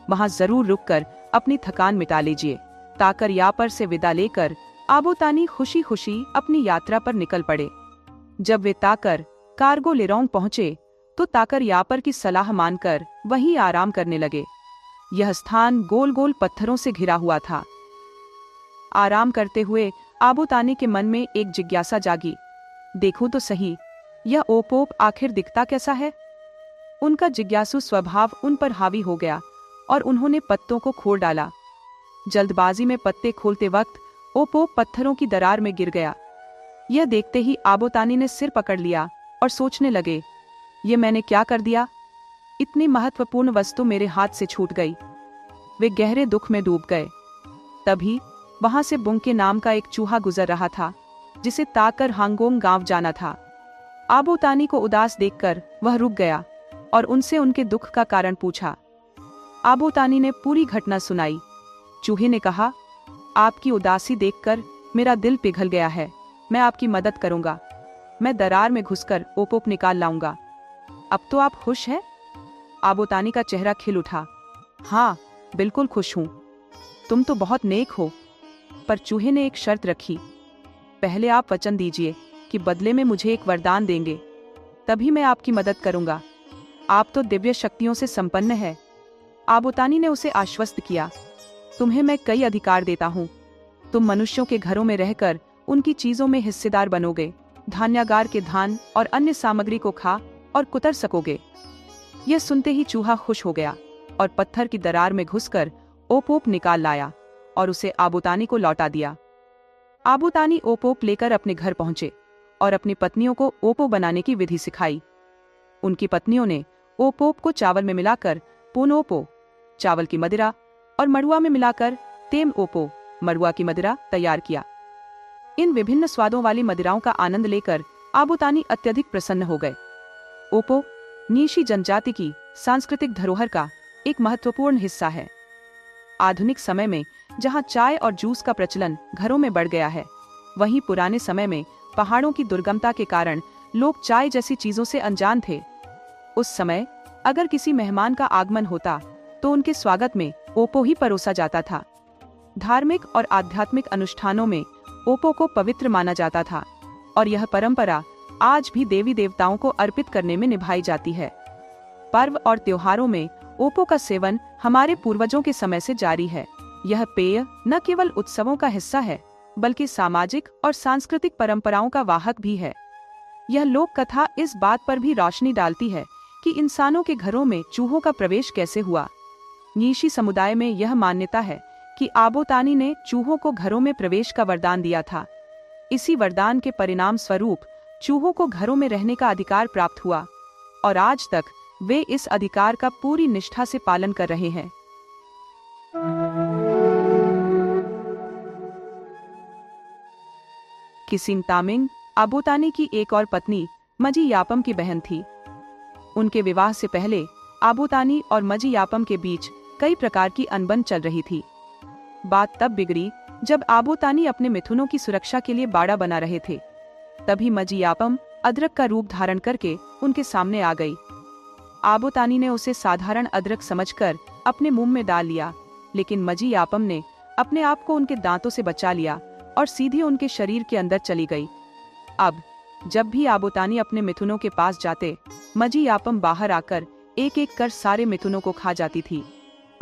वहां जरूर रुककर अपनी थकान मिटा लीजिए। ताकर यापर से विदा लेकर आबोतानी खुशी खुशी अपनी यात्रा पर निकल पड़े। जब वे ताकर कार्गो लिरोंग पहुंचे तो ताकर यापर की सलाह मानकर वहीं आराम करने लगे। यह स्थान गोल गोल पत्थरों से घिरा हुआ था। आराम करते हुए आबोतानी के मन में एक जिज्ञासा जागी, देखूं तो सही, यह ओपोप आखिर दिखता कैसा है। उनका जिज्ञासु स्वभाव उन पर हावी हो गया और उन्होंने पत्तों को खोल डाला। जल्दबाजी में पत्ते खोलते वक्त ओपोप पत्थरों की दरार में गिर गया। यह देखते ही आबोतानी ने सिर पकड़ लिया और सोचने लगे, ये मैंने क्या कर दिया। इतनी महत्वपूर्ण वस्तु मेरे हाथ से छूट गई। वे गहरे दुख में डूब गए। तभी वहां से बुंके नाम का एक चूहा गुजर रहा था, जिसे ताकर हांगोंग गांव जाना था। आबोतानी को उदास देखकर वह रुक गया और उनसे उनके दुख का कारण पूछा। आबोतानी ने पूरी घटना सुनाई। चूहे ने कहा, आपकी उदासी देखकर मेरा दिल पिघल गया है। मैं आपकी मदद करूंगा। मैं दरार में घुसकर ओपोप निकाल लाऊंगा। अब तो आप खुश हैं? आबोतानी का चेहरा खिल उठा। हाँ, बिल्कुल खुश हूँ। तुम तो बहुत नेक हो। पर चूहे ने एक शर्त रखी। पहले आप वचन दीजिए कि बदले में मुझे एक वरदान देंगे, तभी मैं आपकी मदद करूंगा। आप तो दिव्य शक्तियों से संपन्न है। आबोतानी ने उसे आश्वस्त किया। तुम्हें मैं कई अधिकार देता हूँ। तुम मनुष्यों के घरों में रहकर उनकी चीजों में हिस्सेदार बनोगे, धान्यागार के धान और अन्य सामग्री को खा और कुतर सकोगे। यह सुनते ही चूहा खुश हो गया और पत्थर की दरार में घुसकर ओपोप निकाल लाया और उसे आबोतानी को लौटा दिया। आबोतानी ओपोप लेकर अपने घर पहुंचे और अपनी पत्नियों को ओपो बनाने की विधि सिखाई। उनकी पत्नियों ने ओपोप को चावल में मिलाकर पोनोपो, चावल की मदिरा, और मड़ुआ में मिलाकर तेम ओपो, मड़ुआ की मदिरा तैयार किया। इन विभिन्न स्वादों वाली मदिराओं का आनंद लेकर आबोतानी अत्यधिक प्रसन्न हो गए। ओपो नीशी जनजाति की सांस्कृतिक धरोहर का एक महत्वपूर्ण हिस्सा है। आधुनिक समय में जहां चाय और जूस का प्रचलन घरों में बढ़ गया है, वहीं पुराने समय में पहाड़ों की दुर्गमता के कारण लोग चाय जैसी चीजों से अनजान थे। उस समय अगर किसी मेहमान का आगमन होता तो उनके स्वागत में ओपो ही परोसा जाता था। धार्मिक और आध्यात्मिक अनुष्ठानों में ओपो को पवित्र माना जाता था और यह परंपरा आज भी देवी देवताओं को अर्पित करने में निभाई जाती है। पर्व और त्योहारों में ओपो का सेवन हमारे पूर्वजों के समय से जारी है। यह पेय न केवल उत्सवों का हिस्सा है, बल्कि सामाजिक और सांस्कृतिक परंपराओं का वाहक भी है। यह लोक कथा इस बात पर भी रोशनी डालती है कि इंसानों के घरों में चूहों का प्रवेश कैसे हुआ। नीशी समुदाय में यह मान्यता है कि आबोतानी ने चूहों को घरों में प्रवेश का वरदान दिया था। इसी वरदान के परिणाम स्वरूप चूहों को घरों में रहने का अधिकार प्राप्त हुआ और आज तक वे इस अधिकार का पूरी निष्ठा से पालन कर रहे हैं। किसिन तामिंग आबोतानी की एक और पत्नी मजी यापम की बहन थी। उनके विवाह से पहले आबोतानी और मजी यापम के बीच कई प्रकार की अनबन चल रही थी। बात तब बिगड़ी जब आबोतानी अपने मिथुनों की सुरक्षा के लिए बाड़ा बना रहे थे। तभी मजी यापम अदरक का रूप धारण करके उनके सामने आ गई। आबोतानी ने उसे साधारण अदरक समझकर अपने मुंह में डाल लिया, लेकिन मजी यापम ने अपने आप को उनके दांतों से बचा लिया और सीधे उनके शरीर के अंदर चली गई। अब जब भी आबोतानी अपने मिथुनों के पास जाते, मजी यापम बाहर आकर एक एक कर सारे मिथुनों को खा जाती थी।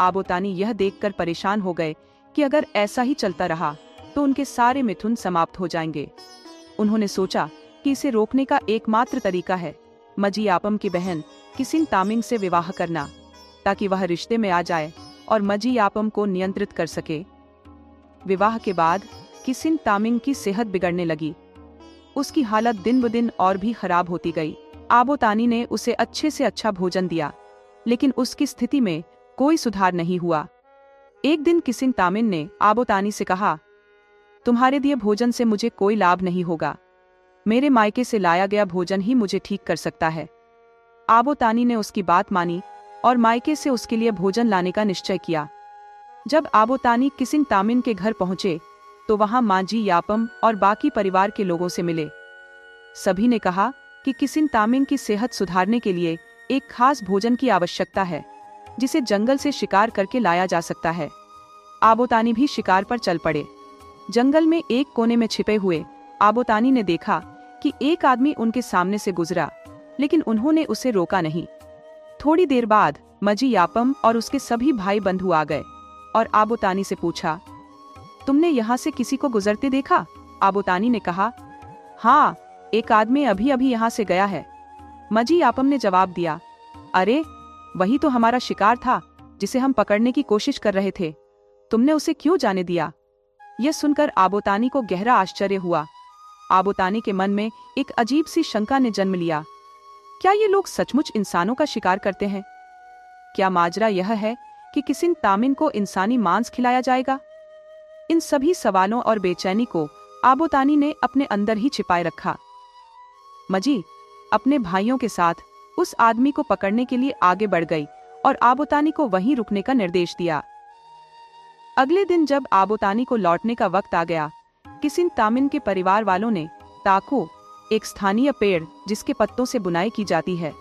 आबोतानी यह देखकर परेशान हो गए कि अगर ऐसा ही चलता रहा तो उनके सारे मिथुन समाप्त हो जाएंगे। उन्होंने सोचा कि इसे रोकने का एकमात्र तरीका है मजी यापम की बहन किसिन तामिंग से विवाह करना, ताकि वह रिश्ते में आ जाए और मजी यापम को नियंत्रित कर सके। विवाह के बाद किसिन तामिंग की सेहत बिगड़ने लगी। उसकी हालत दिन ब दिन और भी खराब होती गई। आबोतानी ने उसे अच्छे से अच्छा भोजन दिया, लेकिन उसकी स्थिति में कोई सुधार नहीं हुआ। एक दिन किसिन तामिन ने आबोतानी से कहा, तुम्हारे दिए भोजन से मुझे कोई लाभ नहीं होगा। मेरे मायके से लाया गया भोजन ही मुझे ठीक कर सकता है। आबोतानी ने उसकी बात मानी और मायके से उसके लिए भोजन लाने का निश्चय किया। जब आबोतानी किसिन तामिन के घर पहुंचे तो वहां माजी यापम और बाकी परिवार के लोगों से मिले। सभी ने कहा कि किसिन तामिन की सेहत सुधारने के लिए एक खास भोजन की आवश्यकता है, जिसे जंगल से शिकार करके लाया जा सकता है। आबोतानी भी शिकार पर चल पड़े। जंगल में एक कोने में छिपे हुए आबोतानी ने देखा कि एक आदमी उनके सामने से गुजरा, लेकिन उन्होंने उसे रोका नहीं। थोड़ी देर बाद मजी यापम और उसके सभी भाई बंधु आ गए और आबोतानी से पूछा, तुमने यहाँ से किसी को गुजरते देखा? आबोतानी ने कहा, हाँ, एक आदमी अभी अभी यहाँ से गया है। मजी यापम ने जवाब दिया, अरे वही तो हमारा शिकार था जिसे हम पकड़ने की कोशिश कर रहे थे। तुमने उसे क्यों जाने दिया? यह सुनकर आबोतानी को गहरा आश्चर्य हुआ। आबोतानी के मन में एक अजीब सी शंका ने जन्म लिया। क्या ये लोग सचमुच इंसानों का शिकार करते हैं? क्या माजरा यह है कि किसिन तामिन को इंसानी मांस खिलाया जाएगा? इन सभी सवालों और बेचैनी को आबोतानी ने अपने अंदर ही छिपाए रखा। मजी अपने भाइयों के साथ उस आदमी को पकड़ने के लिए आगे बढ़ गई और आबोतानी को वहीं रुकने का निर्देश दिया। अगले दिन जब आबोतानी को लौटने का वक्त आ गया, किसिन तामिन के परिवार वालों ने ताको, एक स्थानीय पेड़ जिसके पत्तों से बुनाई की जाती है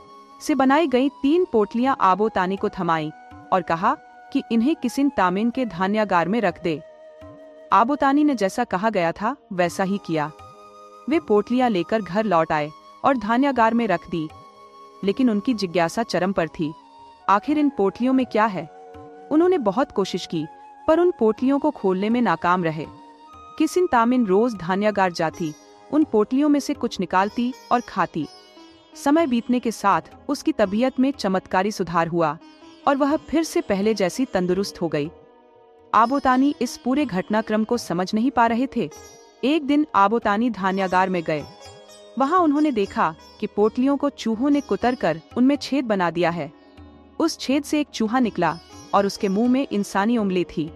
से बनाई गई 3 पोटलियां आबोतानी को थमाई और कहा कि इन्हें किसिन तामिन के धान्यागार में रख दे। आबोतानी ने जैसा कहा गया था वैसा ही किया। वे पोटलियां लेकर घर लौट आए और धान्यागार में रख दी। लेकिन उनकी जिज्ञासा चरम पर थी। आखिर इन पोटलियों में क्या है? उन्होंने बहुत कोशिश की पर उन पोटलियों को खोलने में नाकाम रहे। किसिन तामिन रोज धान्यागार जाती, उन पोटलियों में से कुछ निकालती और खाती। समय बीतने के साथ उसकी तबीयत में चमत्कारी सुधार हुआ और वह फिर से पहले जैसी तंदुरुस्त हो गई। आबोतानी इस पूरे घटनाक्रम को समझ नहीं पा रहे थे। एक दिन आबोतानी धान्यागार में गए। वहां उन्होंने देखा कि पोटलियों को चूहों ने कुतरकर उनमें छेद बना दिया है। उस छेद से एक चूहा निकला और उसके मुंह में इंसानी उंगली थी।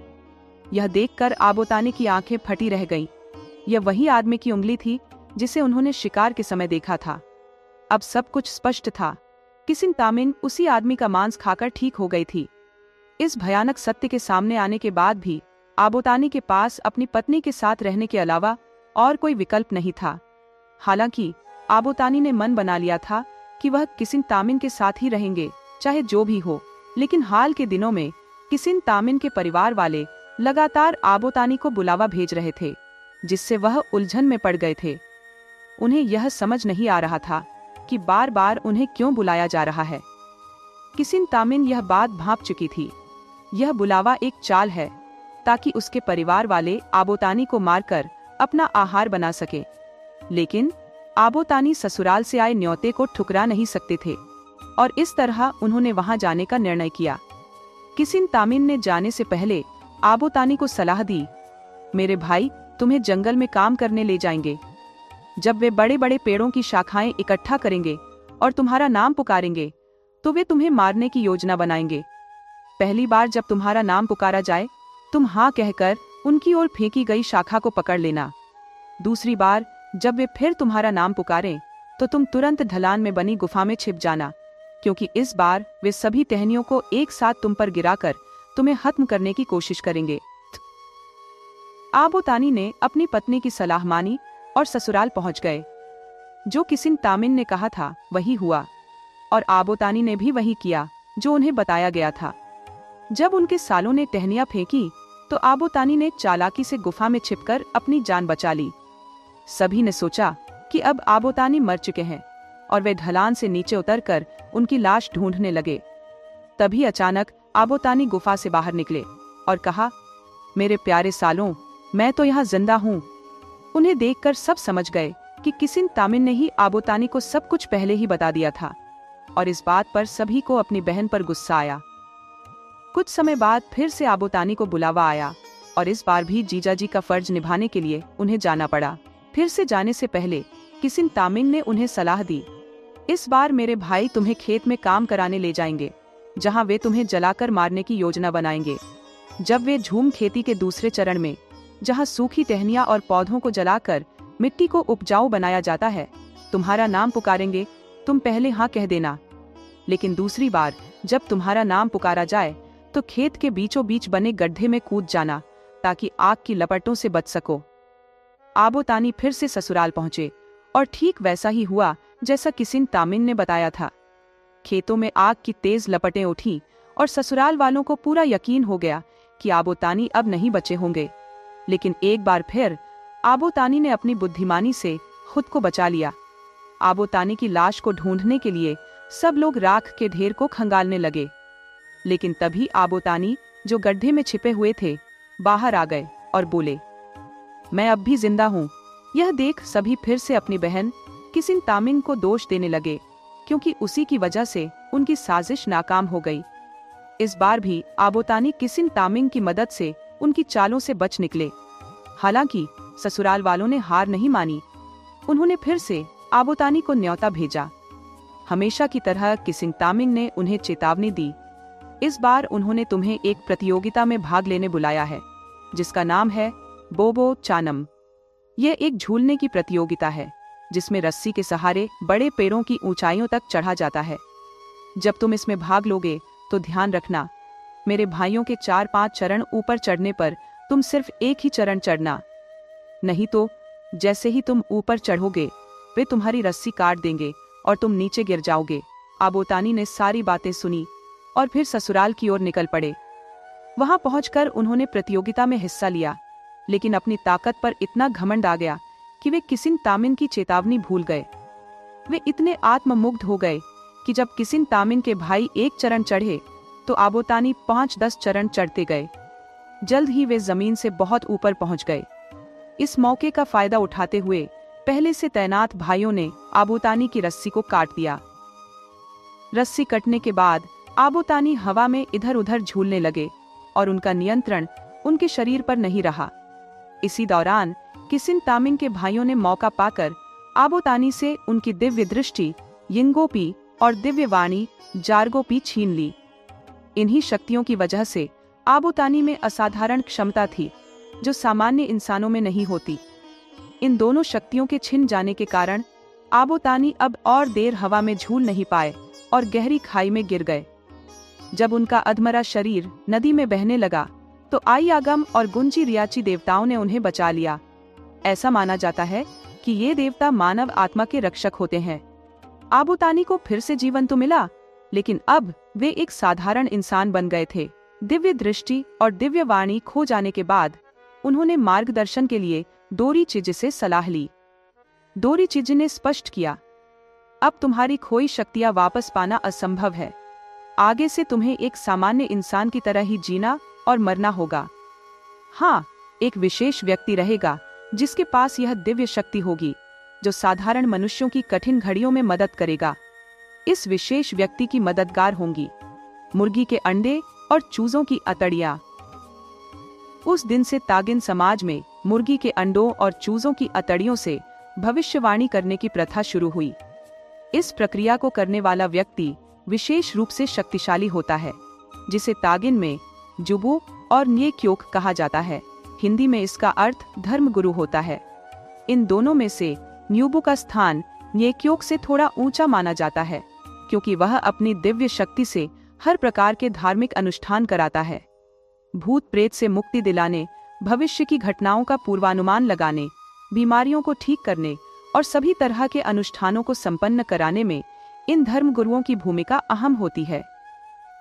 यह देखकर आबोतानी की आंखें फटी रह गईं। यह वही आदमी की उंगली थी जिसे उन्होंने शिकार के समय देखा था। अब सब कुछ स्पष्ट था। किसिन तामिन उसी आदमी का मांस खाकर ठीक हो गई थी। इस भयानक सत्य के सामने आने के बाद भी आबोतानी के पास अपनी पत्नी के साथ रहने के अलावा और कोई विकल्प नहीं था। हालांकि आबोतानी ने मन बना लिया था कि वह किसिन तामिन के साथ ही रहेंगे, चाहे जो भी हो। लेकिन हाल के दिनों में किसिन तामिन के परिवार वाले लगातार आबोतानी को बुलावा भेज रहे थे, जिससे वह उलझन में पड़ गए थे। उन्हें यह समझ नहीं आ रहा था कि बार बार उन्हें क्यों बुलाया जा रहा है। किसिन तामिन यह बात भांप चुकी थी। यह बुलावा एक चाल है ताकि उसके परिवार वाले आबोतानी को मारकर अपना आहार बना सके। लेकिन आबोतानी ससुराल से आए न्योते को ठुकरा नहीं सकते थे और इस तरह उन्होंने वहां जाने का निर्णय किया। किसिन तामिन ने जाने से पहले आबोतानी को सलाह दी, मेरे भाई तुम्हें जंगल में काम करने ले जाएंगे। जब वे बड़े बड़े पेड़ों की शाखाएं इकट्ठा करेंगे और तुम्हारा नाम पुकारेंगे तो वे तुम्हें मारने की योजना बनाएंगे। पहली बार जब तुम्हारा नाम पुकारा जाए तुम हाँ कहकर उनकी ओर फेंकी गई शाखा को पकड़ लेना। दूसरी बार जब वे फिर तुम्हारा नाम पुकारें तो तुम तुरंत ढलान में बनी गुफा में छिप जाना, क्योंकि इस बार वे सभी टहनियों को एक साथ तुम पर गिराकर तुम्हें खत्म करने की कोशिश करेंगे। आबोतानी ने अपनी पत्नी की सलाह मानी और ससुराल पहुंच गए। जो किसिन तामिन ने कहा था वही हुआ और आबोतानी ने भी वही किया जो उन्हें बताया गया था। जब उनके सालों ने टहनियां फेंकी तो आबोतानी ने चालाकी से गुफा में छिपकर अपनी जान बचा ली। सभी ने सोचा कि अब आबोतानी मर चुके हैं और वे ढलान से नीचे उतरकर उनकी लाश ढूंढने लगे। तभी अचानक आबोतानी गुफा से बाहर निकले और कहा, मेरे प्यारे सालों, मैं तो यहाँ जिंदा हूँ। उन्हें देखकर सब समझ गए कि किसिन तामिन ने ही आबोतानी को सब कुछ पहले ही बता दिया था और इस बात पर सभी को अपनी बहन पर गुस्सा आया। कुछ समय बाद फिर से आबोतानी को बुलावा आया और इस बार भी जीजाजी का फर्ज निभाने के लिए उन्हें जाना पड़ा। फिर से जाने से पहले किसिन तामिन ने उन्हें सलाह दी, इस बार मेरे भाई तुम्हें खेत में काम कराने ले जाएंगे, जहां वे तुम्हें जलाकर मारने की योजना बनाएंगे। जब वे झूम खेती के दूसरे चरण में, जहां सूखी टहनियां और पौधों को जलाकर मिट्टी को उपजाऊ बनाया जाता है, तुम्हारा नाम पुकारेंगे, तुम पहले हाँ कह देना। लेकिन दूसरी बार जब तुम्हारा नाम पुकारा जाए तो खेत के बीचों बीच बने गड्ढे में कूद जाना ताकि आग की लपटों से बच सको। आबोतानी फिर से ससुराल पहुंचे और ठीक वैसा ही हुआ जैसा किसिन तामिन ने बताया था। खेतों में आग की तेज लपटें उठी और ससुराल वालों को पूरा यकीन हो गया कि आबोतानी अब नहीं बचे होंगे। लेकिन एक बार फिर आबोतानी ने अपनी बुद्धिमानी से खुद को बचा लिया। आबोतानी की लाश को ढूंढने के लिए सब लोग राख के ढेर को खंगालने लगे। लेकिन तभी आबोतानी, जो गड्ढे में छिपे हुए थे, बाहर आ गए और बोले, मैं अब भी जिंदा हूँ। यह देख सभी फिर से अपनी बहन किसिन तामिन को दोष देने लगे, क्योंकि उसी की वजह से उनकी साजिश नाकाम हो गई। इस बार भी आबोतानी किसिन तामिन की मदद से उनकी चालों से बच निकले। हालांकि ससुराल वालों ने हार नहीं मानी। उन्होंने फिर से आबोतानी को न्योता भेजा। हमेशा की तरह किसिन तामिन ने उन्हें चेतावनी दी, इस बार उन्होंने तुम्हें एक प्रतियोगिता में भाग लेने बुलाया है, जिसका नाम है बोबो चानम। यह एक झूलने की प्रतियोगिता है जिसमें रस्सी के सहारे बड़े पेड़ों की ऊंचाइयों तक चढ़ा जाता है। जब तुम इसमें भाग लोगे तो ध्यान रखना, मेरे भाइयों के 4-5 चरण ऊपर चढ़ने पर तुम सिर्फ एक ही चरण चढ़ना, नहीं तो जैसे ही तुम ऊपर चढ़ोगे वे तुम्हारी रस्सी काट देंगे और तुम नीचे गिर जाओगे। आबोतानी ने सारी बातें सुनी और फिर ससुराल की ओर निकल पड़े। वहां पहुंचकर उन्होंने प्रतियोगिता में हिस्सा लिया, लेकिन अपनी ताकत पर इतना घमंड आ गया कि वे किसिन तामिन की चेतावनी भूल गए। वे इतने आत्ममुग्ध हो गए कि जब किसिन तामिन के भाई एक चरण चढ़े तो आबोतानी 5-10 चरण चढ़ते गए। जल्द ही वे जमीन से बहुत ऊपर पहुंच गए। इस मौके का फायदा उठाते हुए पहले से तैनात भाइयों ने आबोतानी की रस्सी को काट दिया। रस्सी कटने के बाद आबोतानी हवा में इधर उधर झूलने लगे और उनका नियंत्रण उनके शरीर पर नहीं रहा। इसी दौरान किसिन तामिन के भाइयों ने मौका पाकर आबोतानी से उनकी दिव्य दृष्टि यिंगोपी और दिव्य वाणी जारगोपी छीन ली। इन्हीं शक्तियों की वजह से आबोतानी में असाधारण क्षमता थी जो सामान्य इंसानों में नहीं होती। इन दोनों शक्तियों के छिन जाने के कारण आबोतानी अब और देर हवा में झूल नहीं पाए और गहरी खाई में गिर गए। जब उनका अधमरा शरीर नदी में बहने लगा तो आईआगम और गुंजी रियाची देवताओं ने उन्हें बचा लिया। ऐसा माना जाता है कि ये देवता मानव आत्मा के रक्षक होते हैं। आबोतानी को फिर से जीवन तो मिला, लेकिन अब वे एक साधारण इंसान बन गए थे। दिव्य दृष्टि और दिव्य वाणी खो जाने के बाद उन्होंने मार्गदर्शन के लिए दोरी चिज से सलाह ली। दोरी चिज ने स्पष्ट किया, अब तुम्हारी खोई शक्तियां वापस पाना असंभव है। आगे से तुम्हें एक सामान्य इंसान की तरह ही जीना और मरना होगा। हाँ, एक विशेष व्यक्ति रहेगा जिसके पास यह दिव्य शक्ति होगी जो साधारण मनुष्यों की कठिन घड़ियों में मदद करेगा। इस विशेष व्यक्ति की मददगार होंगी मुर्गी के अंडे और चूजों की अतड़ियां। उस दिन से तागिन समाज में मुर्गी के अंडों और चूजों की अतड़ियों से भविष्यवाणी करने की प्रथा शुरू हुई। इस प्रक्रिया को करने वाला व्यक्ति विशेष रूप से शक्तिशाली होता है, जिसे तागिन में जुबू और न्येक्योक कहा जाता है। हिंदी में इसका अर्थ धर्मगुरु होता है। इन दोनों में से न्यूबू का स्थान न्येक्योक से थोड़ा ऊंचा माना जाता है, क्योंकि वह अपनी दिव्य शक्ति से हर प्रकार के धार्मिक अनुष्ठान कराता है। भूत प्रेत से मुक्ति दिलाने, भविष्य की घटनाओं का पूर्वानुमान लगाने, बीमारियों को ठीक करने और सभी तरह के अनुष्ठानों को संपन्न कराने में इन धर्मगुरुओं की भूमिका अहम होती है।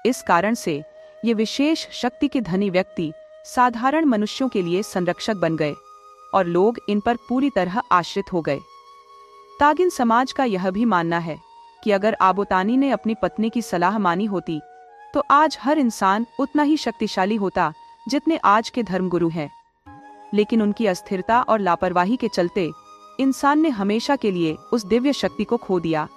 इस कारण से ये विशेष शक्ति के धनी व्यक्ति साधारण मनुष्यों के लिए संरक्षक बन गए और लोग इन पर पूरी तरह आश्रित हो गए। तागिन समाज का यह भी मानना है कि अगर आबोतानी ने अपनी पत्नी की सलाह मानी होती तो आज हर इंसान उतना ही शक्तिशाली होता जितने आज के धर्मगुरु हैं। लेकिन उनकी अस्थिरता और लापरवाही के चलते इंसान ने हमेशा के लिए उस दिव्य शक्ति को खो दिया।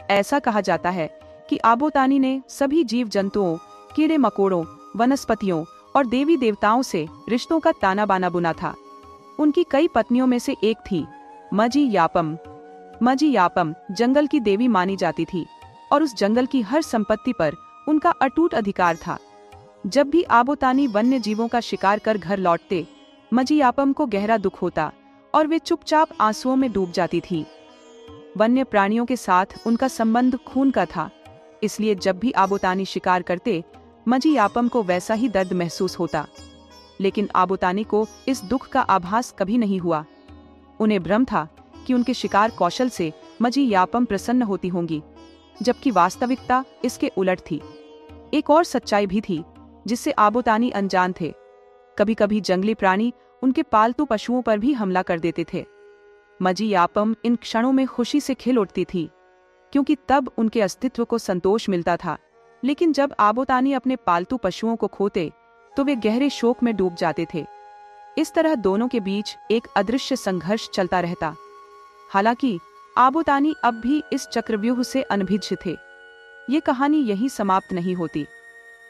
ऐसा कहा जाता है कि आबोतानी ने सभी जीव जंतुओं, कीड़े मकोड़ों, वनस्पतियों और देवी देवताओं से रिश्तों का ताना बाना बुना था। उनकी कई पत्नियों में से एक थी मजी यापम। मजी यापम जंगल की देवी मानी जाती थी और उस जंगल की हर संपत्ति पर उनका अटूट अधिकार था। जब भी आबोतानी वन्य जीवों का शिकार कर घर लौटते, मजी यापम को गहरा दुख होता और वे चुपचाप आंसुओं में डूब जाती थी। वन्य प्राणियों के साथ उनका संबंध खून का था, इसलिए जब भी आबोतानी शिकार करते, मजी यापम को वैसा ही दर्द महसूस होता। लेकिन आबोतानी को इस दुख का आभास कभी नहीं हुआ। उन्हें भ्रम था कि उनके शिकार कौशल से मजी यापम प्रसन्न होती होंगी, जबकि वास्तविकता इसके उलट थी। एक और सच्चाई भी थी जिससे आबोतानी अनजान थे। कभी कभी जंगली प्राणी उनके पालतू पशुओं पर भी हमला कर देते थे। मजी यापम इन क्षणों में खुशी से खिल उठती थी, क्योंकि तब उनके अस्तित्व को संतोष मिलता था। लेकिन जब आबोतानी अपने पालतू पशुओं को खोते तो वे गहरे शोक में डूब जाते थे। इस तरह दोनों के बीच एक अदृश्य संघर्ष चलता रहता। हालांकि आबोतानी अब भी इस चक्रव्यूह से अनभिज्ञ थे। ये कहानी यहीं समाप्त नहीं होती।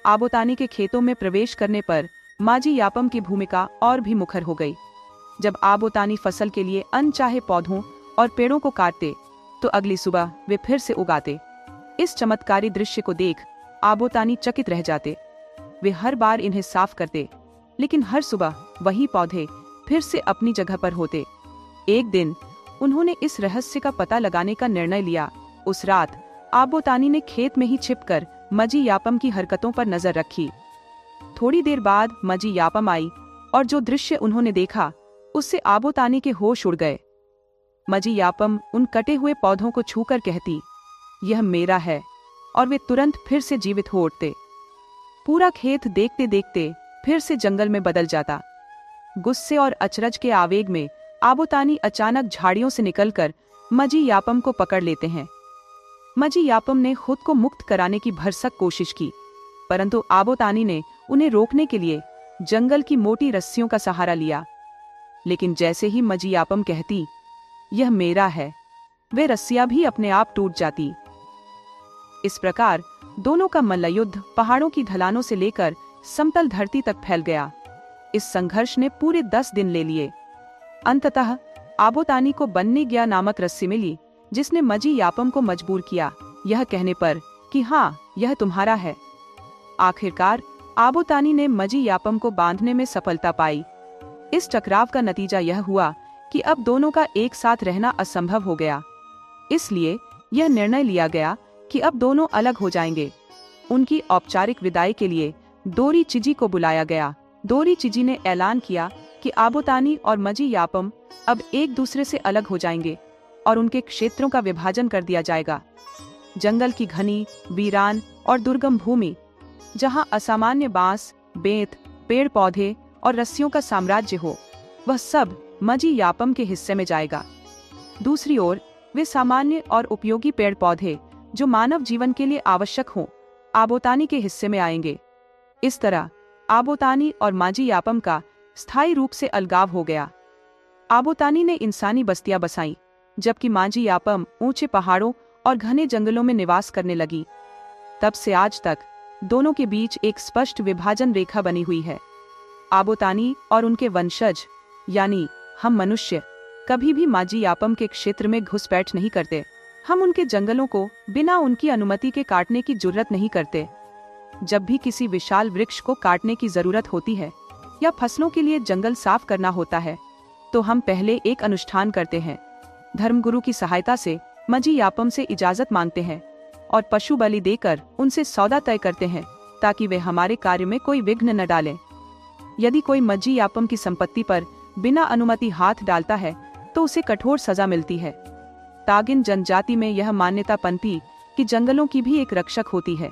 आबोतानी के खेतों में प्रवेश करने पर माजी यापम की भूमिका और भी मुखर हो गई। जब आबोतानी फसल के लिए अनचाहे पौधों और पेड़ों को काटते तो अगली सुबह वे फिर से उगाते। इस चमत्कारी दृश्य को देख आबोतानी चकित रह जाते। वे हर बार इन्हें साफ करते, लेकिन हर सुबह वही पौधे फिर से अपनी जगह पर होते। एक दिन उन्होंने इस रहस्य का पता लगाने का निर्णय लिया। उस रात आबोतानी ने खेत में ही छिपकर मजी यापम की हरकतों पर नजर रखी। थोड़ी देर बाद मजी यापम आई और जो दृश्य उन्होंने देखा उससे आबोतानी के होश उड़ गए। मजी यापम उन कटे हुए पौधों को छूकर कहती, यह मेरा है, और वे तुरंत फिर से जीवित हो उठते। पूरा खेत देखते देखते फिर से जंगल में बदल जाता। गुस्से और अचरज के आवेग में आबोतानी अचानक झाड़ियों से निकलकर मजी यापम को पकड़ लेते हैं। मजी यापम ने खुद को मुक्त कराने की भरसक कोशिश की, परंतु आबोतानी ने उन्हें रोकने के लिए जंगल की मोटी रस्सियों का सहारा लिया। लेकिन जैसे ही मजी यापम कहती, यह मेरा है, वे रस्सियां भी अपने आप टूट जाती। इस प्रकार दोनों का मल्लयुद्ध पहाड़ों की ढलानों से लेकर समतल धरती तक फैल गया। इस संघर्ष ने पूरे 10 दिन ले लिए। अंततः आबोतानी को बन्नी गया नामक रस्सी मिली, जिसने मजी यापम को मजबूर किया यह कहने पर कि हाँ, यह तुम्हारा है। आखिरकार आबोतानी ने मजी यापम को बांधने में सफलता पाई। इस टकराव का नतीजा यह हुआ कि अब दोनों का एक साथ रहना असंभव हो गया। इसलिए यह निर्णय लिया गया कि अब दोनों अलग हो जाएंगे। उनकी औपचारिक विदाई के लिए दोरी चिजी को बुलाया गया। दोरी चिजी ने ऐलान किया कि आबोतानी और मजी यापम अब एक दूसरे से अलग हो जाएंगे और उनके क्षेत्रों का विभाजन कर दिया जाएगा। जंगल की घनी, वीरान और दुर्गम भूमि, जहां असामान्य बांस, बेंत, पेड़ पौधे और रस्सियों का साम्राज्य हो, वह सब मजी यापम के हिस्से में जाएगा। दूसरी ओर वे सामान्य और उपयोगी पेड़ पौधे जो मानव जीवन के लिए आवश्यक हों, आबोतानी के हिस्से में आएंगे। इस तरह आबोतानी और माजी यापम का स्थायी रूप से अलगाव हो गया। आबोतानी ने इंसानी बस्तियां बसाईं, जबकि माजी यापम ऊंचे पहाड़ों और घने जंगलों में निवास करने लगी। तब से आज तक दोनों के बीच एक स्पष्ट विभाजन रेखा बनी हुई है। आबोतानी और उनके वंशज यानी हम मनुष्य कभी भी माजी यापम के क्षेत्र में घुसपैठ नहीं करते। हम उनके जंगलों को बिना उनकी अनुमति के काटने की जुर्रत नहीं करते। जब भी किसी विशाल वृक्ष को काटने की जरूरत होती है या फसलों के लिए जंगल साफ करना होता है, तो हम पहले एक अनुष्ठान करते हैं। धर्मगुरु की सहायता से मजी यापम से इजाजत मांगते हैं और पशु बलि देकर उनसे सौदा तय करते हैं, ताकि वे हमारे कार्य में कोई विघ्न न डालें। यदि कोई मजी यापम की संपत्ति पर बिना अनुमति हाथ डालता है तो उसे कठोर सजा मिलती है। तागिन जनजाति में यह मान्यता पनपी कि जंगलों की भी एक रक्षक होती है,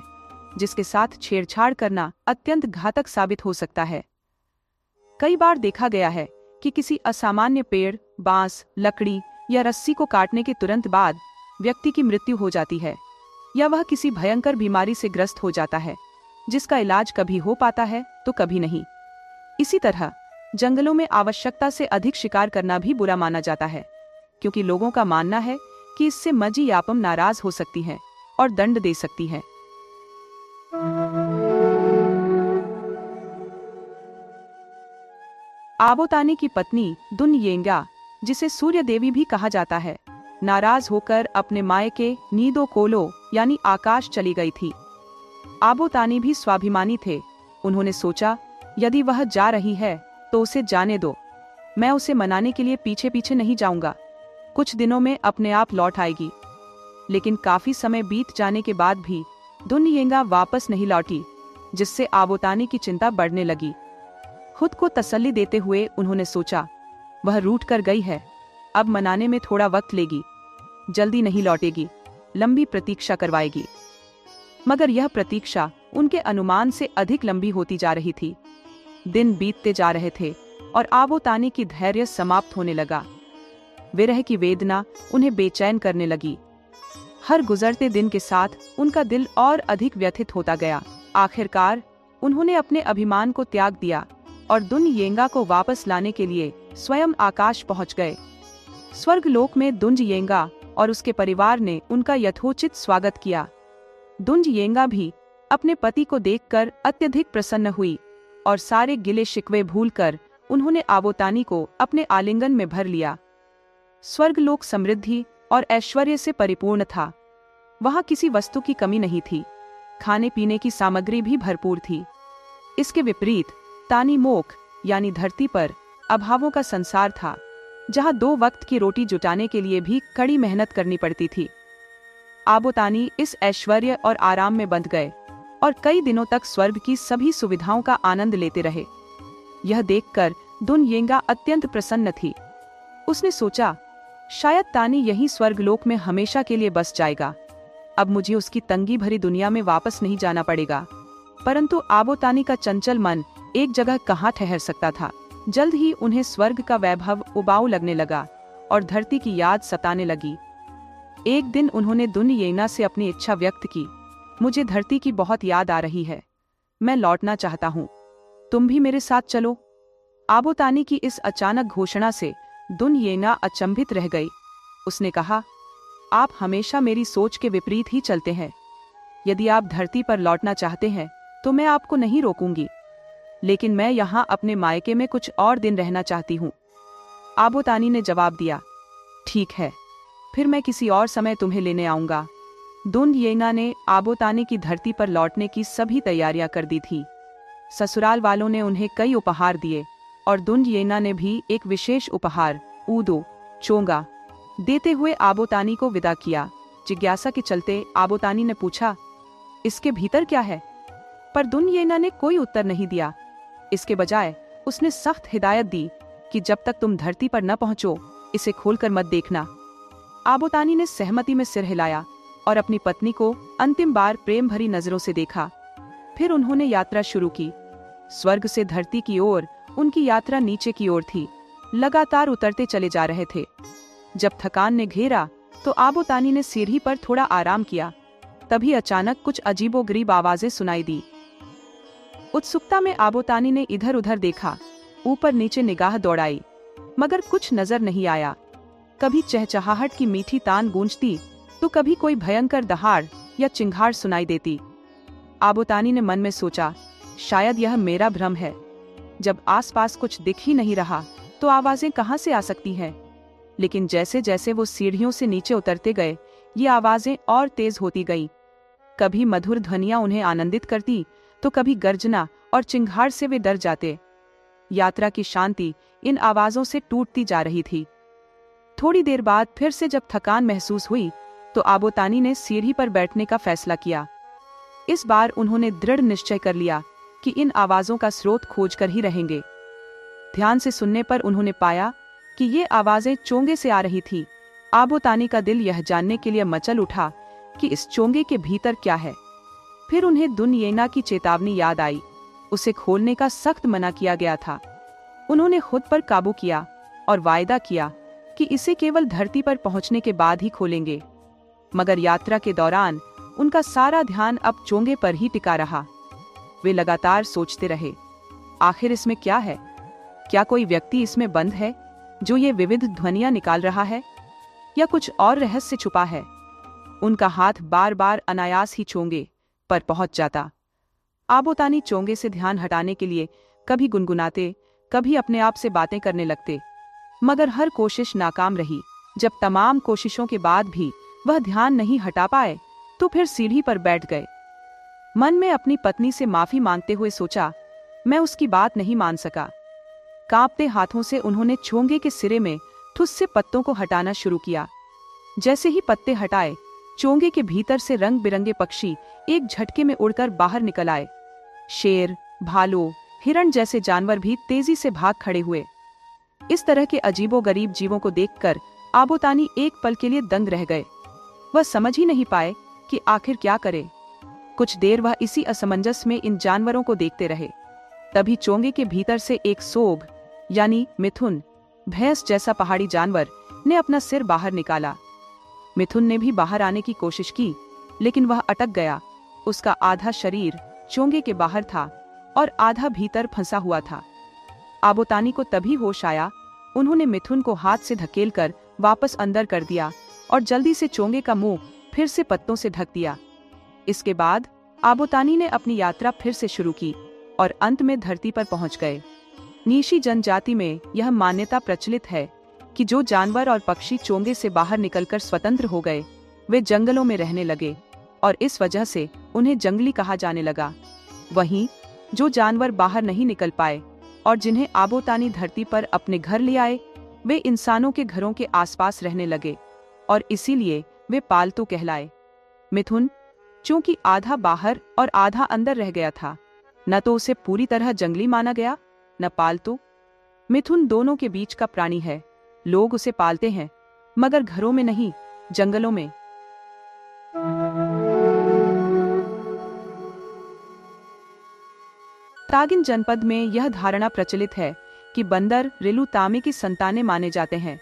जिसके साथ छेड़छाड़ करना अत्यंत घातक साबित हो सकता है। कई बार देखा गया है कि किसी असामान्य पेड़, बांस, लकड़ी या रस्सी को काटने के तुरंत बाद व्यक्ति की मृत्यु हो जाती है, या वह किसी भयंकर बीमारी से ग्रस्त हो जाता है, जिसका इलाज कभी हो पाता है तो कभी नहीं। इसी तरह जंगलों में आवश्यकता से अधिक शिकार करना भी बुरा माना जाता है, क्योंकि लोगों का मानना है कि इससे मजी यापम नाराज हो सकती है और दंड दे सकती है। आबोतानी की पत्नी दुन येंगा, जिसे सूर्य देवी भी कहा जाता है, नाराज होकर अपने मायके नीदो कोलो यानी आकाश चली गई थी। आबोतानी भी स्वाभिमानी थे। उन्होंने सोचा, यदि वह जा रही है तो उसे जाने दो, मैं उसे मनाने के लिए पीछे पीछे नहीं जाऊंगा। कुछ दिनों में अपने आप लौट आएगी। लेकिन काफी समय बीत जाने के बाद भी दुन येंगा वापस नहीं लौटी, जिससे आबोतानी की चिंता बढ़ने लगी। खुद को तसल्ली देते हुए उन्होंने सोचा, वह रूठ कर गई है, अब मनाने में थोड़ा वक्त लेगी, जल्दी नहीं लौटेगी, लंबी प्रतीक्षा करवाएगी। मगर यह प्रतीक्षा उनके अनुमान से अधिक लंबी होती जा रही थी। दिन बीतते जा रहे थे और आबोतानी की धैर्य समाप्त होने लगा। विरह की वेदना उन्हें बेचैन करने लगी। हर गुजरते दिन के साथ उनका दिल और अधिक व्यथित होता गया। आखिरकार उन्होंने अपने अभिमान को त्याग दिया और दुन येंगा को वापस लाने के लिए स्वयं आकाश पहुंच गए। स्वर्गलोक में दुंज येंगा और उसके परिवार ने उनका यथोचित स्वागत किया। दुंज येंगा भी अपने पति को देखकर अत्यधिक प्रसन्न हुई और सारे गिले शिकवे भूलकर उन्होंने आबोतानी को अपने आलिंगन में भर लिया। स्वर्गलोक समृद्धि और ऐश्वर्य से परिपूर्ण था। वहां किसी वस्तु की कमी नहीं थी। खाने पीने की सामग्री भी भरपूर थी। इसके विपरीत तानीमोक यानी धरती पर अभावों का संसार था, जहां 2 वक्त की रोटी जुटाने के लिए भी कड़ी मेहनत करनी पड़ती थी। आबोतानी इस ऐश्वर्य और आराम में बंध गए और कई दिनों तक स्वर्ग की सभी सुविधाओं का आनंद लेते रहे। यह देखकर दुन येंगा अत्यंत प्रसन्न थी। उसने सोचा, शायद तानी यहीं स्वर्गलोक में हमेशा के लिए बस जाएगा। अब मुझे उसकी तंगी भरी दुनिया में वापस नहीं जाना पड़ेगा। परंतु आबो तानी का चंचल मन एक जगह कहाँ ठहर सकता था। जल्द ही उन्हें स्वर्ग का वैभव उबाऊ लगने लगा और धरती की याद सताने लगी। एक दिन उन्होंने दुन येना से अपनी इच्छा व्यक्त की, मुझे धरती की बहुत याद आ रही है, मैं लौटना चाहता हूँ, तुम भी मेरे साथ चलो। आबो तानी की इस अचानक घोषणा से दुन येना अचंभित रह गई। उसने कहा, आप हमेशा मेरी सोच के विपरीत ही चलते हैं। यदि आप धरती पर लौटना चाहते हैं तो मैं आपको नहीं रोकूंगी, लेकिन मैं यहाँ अपने मायके में कुछ और दिन रहना चाहती हूँ। आबो तानी ने जवाब दिया, ठीक है, फिर मैं किसी और समय तुम्हें लेने आऊंगा। दुन येना ने आबो तानी की धरती पर लौटने की सभी तैयारियां कर दी थी। ससुराल वालों ने उन्हें कई उपहार दिए और दुन येना ने भी एक विशेष उपहार ऊदो चोंगा देते हुए आबो तानी को विदा किया। जिज्ञासा के चलते आबो तानी ने पूछा, इसके भीतर क्या है? पर दुन येना ने कोई उत्तर नहीं दिया। इसके बजाय उसने सख्त हिदायत दी कि जब तक तुम धरती पर न पहुंचो इसे खोलकर मत देखना। आबो तानी ने सहमति में सिर हिलाया और अपनी पत्नी को अंतिम बार प्रेम भरी नजरों से देखा। फिर उन्होंने यात्रा शुरू की। स्वर्ग से धरती की ओर उनकी यात्रा नीचे की ओर थी, लगातार उतरते चले जा रहे थे। जब थकान ने घेरा तो आबो तानी ने सीढ़ी पर थोड़ा आराम किया। तभी अचानक कुछ अजीबोगरीब आवाजें सुनाई दी। उत्सुकता में आबो तानी ने इधर उधर देखा, ऊपर नीचे निगाह दौड़ाई, मगर कुछ नजर नहीं आया। कभी चहचहाहट की मीठी तान गूंजती तो कभी कोई भयंकर दहाड़ या चिंगार सुनाई देती। आबो तानी ने मन में सोचा, शायद यह मेरा भ्रम है। जब आसपास कुछ दिख ही नहीं रहा तो आवाजें कहां से आ सकती हैं? लेकिन जैसे जैसे वो सीढ़ियों से नीचे उतरते गए, ये आवाजें और तेज होती गईं। कभी मधुर ध्वनियां उन्हें आनंदित करती तो कभी गर्जना और चिंगार से वे डर जाते। यात्रा की शांति इन आवाजों से टूटती जा रही थी। थोड़ी देर बाद फिर से जब थकान महसूस हुई तो आबो तानी ने सीढ़ी पर बैठने का फैसला किया। इस बार उन्होंने दृढ़ निश्चय कर लिया कि इन आवाजों का स्रोत खोजकर ही रहेंगे। ध्यान से सुनने पर उन्होंने पाया कि ये आवाजें चोंगे से आ रही थी। आबो तानी का दिल यह जानने के लिए मचल उठा कि इस चोंगे के भीतर क्या है। फिर उन्हें दुन येना की चेतावनी याद आई, उसे खोलने का सख्त मना किया गया था। उन्होंने खुद पर काबू किया और वायदा किया कि इसे केवल धरती पर पहुंचने के बाद ही खोलेंगे। मगर यात्रा के दौरान उनका सारा ध्यान अब चोंगे पर ही टिका रहा। वे लगातार सोचते रहे, आखिर इसमें क्या है? क्या कोई व्यक्ति इसमें बंद है जो ये विविध ध्वनियां निकाल रहा है, या कुछ और रहस्य छुपा है? उनका हाथ बार बार अनायास ही चोंगे पर पहुंच जाता। आबो तानी चोंगे से ध्यान हटाने के लिए कभी गुनगुनाते, कभी अपने आप से बातें करने लगते, मगर हर कोशिश नाकाम रही। जब तमाम कोशिशों के बाद भी वह ध्यान नहीं हटा पाए तो फिर सीढ़ी पर बैठ गए। मन में अपनी पत्नी से माफी मांगते हुए सोचा, मैं उसकी बात नहीं मान सका। कांपते हाथों से उन्होंने चोंगे के सिरे में ठुस से पत्तों को हटाना शुरू किया। जैसे ही पत्ते हटाए, चोंगे के भीतर से रंग बिरंगे पक्षी एक झटके में उड़कर बाहर निकल आए। शेर, भालू, हिरण जैसे जानवर भी तेजी से भाग खड़े हुए। इस तरह के अजीबोगरीब जीवों को देखकर आबो तानी एक पल के लिए दंग रह गए। वह समझ ही नहीं पाए कि आखिर क्या करे। कुछ देर वह इसी असमंजस में इन जानवरों को देखते रहे। तभी चोंगे के भीतर से एक सोग यानी मिथुन, भैंस जैसा पहाड़ी जानवर, ने अपना सिर बाहर निकाला। मिथुन ने भी बाहर आने की कोशिश की, लेकिन वह अटक गया। उसका आधा शरीर चोंगे के बाहर था और आधा भीतर फंसा हुआ था। आबो तानी को तभी होश आया। उन्होंने मिथुन को हाथ से धकेलकर वापस अंदर कर दिया और जल्दी से चोंगे का मुंह फिर से पत्तों से ढक दिया। इसके बाद आबो तानी ने अपनी यात्रा फिर से शुरू की और अंत में धरती पर पहुंच गए। नीशी जनजाति में यह मान्यता प्रचलित है कि जो जानवर और पक्षी चोंगे से बाहर निकलकर स्वतंत्र हो गए, वे जंगलों में रहने लगे और इस वजह से उन्हें जंगली कहा जाने लगा। वहीं जो जानवर बाहर नहीं निकल पाए और जिन्हें आबो तानी धरती पर अपने घर ले आए, वे इंसानों के घरों के आसपास रहने लगे और इसीलिए वे पालतू कहलाए। मिथुन, चूंकि आधा बाहर और आधा अंदर रह गया था, न तो उसे पूरी तरह जंगली माना गया, न पालतू। मिथुन दोनों के बीच का प्राणी है। लोग उसे पालते हैं, मगर घरों में नहीं, जंगलों में। तागिन जनपद में यह धारणा प्रचलित है कि बंदर रिलुतामी की संतानें माने जाते हैं।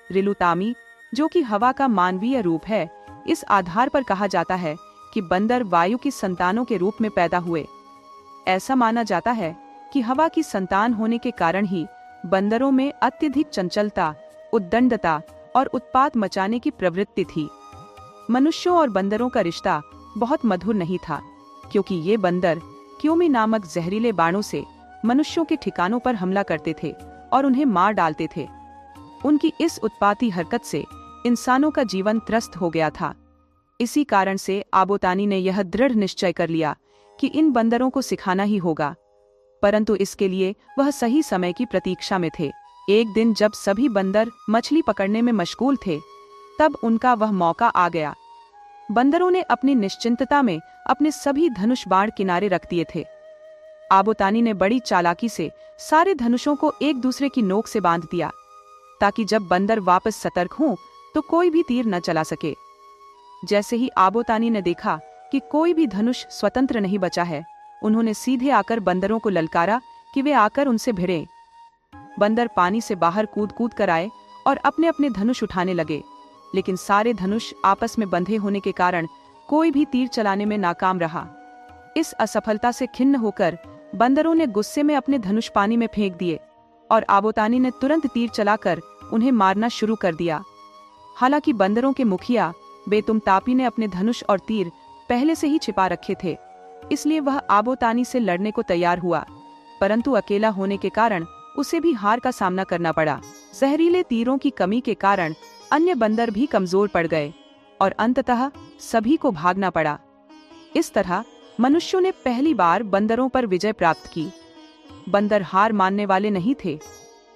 रिलुतामी, जो कि हवा का मानवीय रूप है, इस आधार पर कहा जाता है कि बंदर वायु की संतानों के रूप में पैदा हुए। ऐसा माना जाता है कि हवा की संतान होने के कारण ही बंदरों में अत्यधिक चंचलता, उद्दंडता और उत्पात मचाने की प्रवृत्ति थी। मनुष्यों और बंदरों का रिश्ता बहुत मधुर नहीं था, क्योंकि ये बंदर क्योमी नामक जहरीले बाणों से मनुष्यों के ठिकानों पर हमला करते थे और उन्हें मार डालते थे। उनकी इस उत्पाती हरकत से इंसानों का जीवन त्रस्त हो गया था। इसी कारण से आबोतानी ने यह दृढ़ निश्चय कर लिया कि इन बंदरों को सिखाना ही होगा, परंतु इसके लिए वह सही समय की प्रतीक्षा में थे। एक दिन जब सभी बंदर मछली पकड़ने में मशगूल थे, तब उनका वह मौका आ गया। बंदरों ने अपनी निश्चिंतता में अपने सभी धनुष बाण किनारे रख दिए थे। आबोतानी ने बड़ी चालाकी से सारे धनुषों को एक दूसरे की नोक से बांध दिया, ताकि जब बंदर वापस सतर्क हों तो कोई भी तीर न चला सके। जैसे ही आबोतानी ने देखा कि कोई भी धनुष स्वतंत्र नहीं बचा है, उन्होंने सीधे आकर बंदरों को ललकारा कि वे आकर उनसे भिड़ें। बंदर पानी से बाहर कूद कूद कर आए और अपने अपने धनुष उठाने लगे, लेकिन सारे धनुष आपस में बंधे होने के कारण कोई भी तीर चलाने में नाकाम रहा। इस असफलता से खिन्न होकर बंदरों ने गुस्से में अपने धनुष पानी में फेंक दिए और आबोतानी ने तुरंत तीर चलाकर उन्हें मारना शुरू कर दिया। हालांकि बंदरों के मुखिया बेतुमतापी ने अपने धनुष और तीर पहले से ही छिपा रखे थे, इसलिए वह आबोतानी से लड़ने को तैयार हुआ, परंतु अकेला होने के कारण उसे भी हार का सामना करना पड़ा। जहरीले तीरों की कमी के कारण अन्य बंदर भी कमजोर पड़ गए और अंततः सभी को भागना पड़ा। इस तरह मनुष्यों ने पहली बार बंदरों पर विजय प्राप्त की। बंदर हार मानने वाले नहीं थे।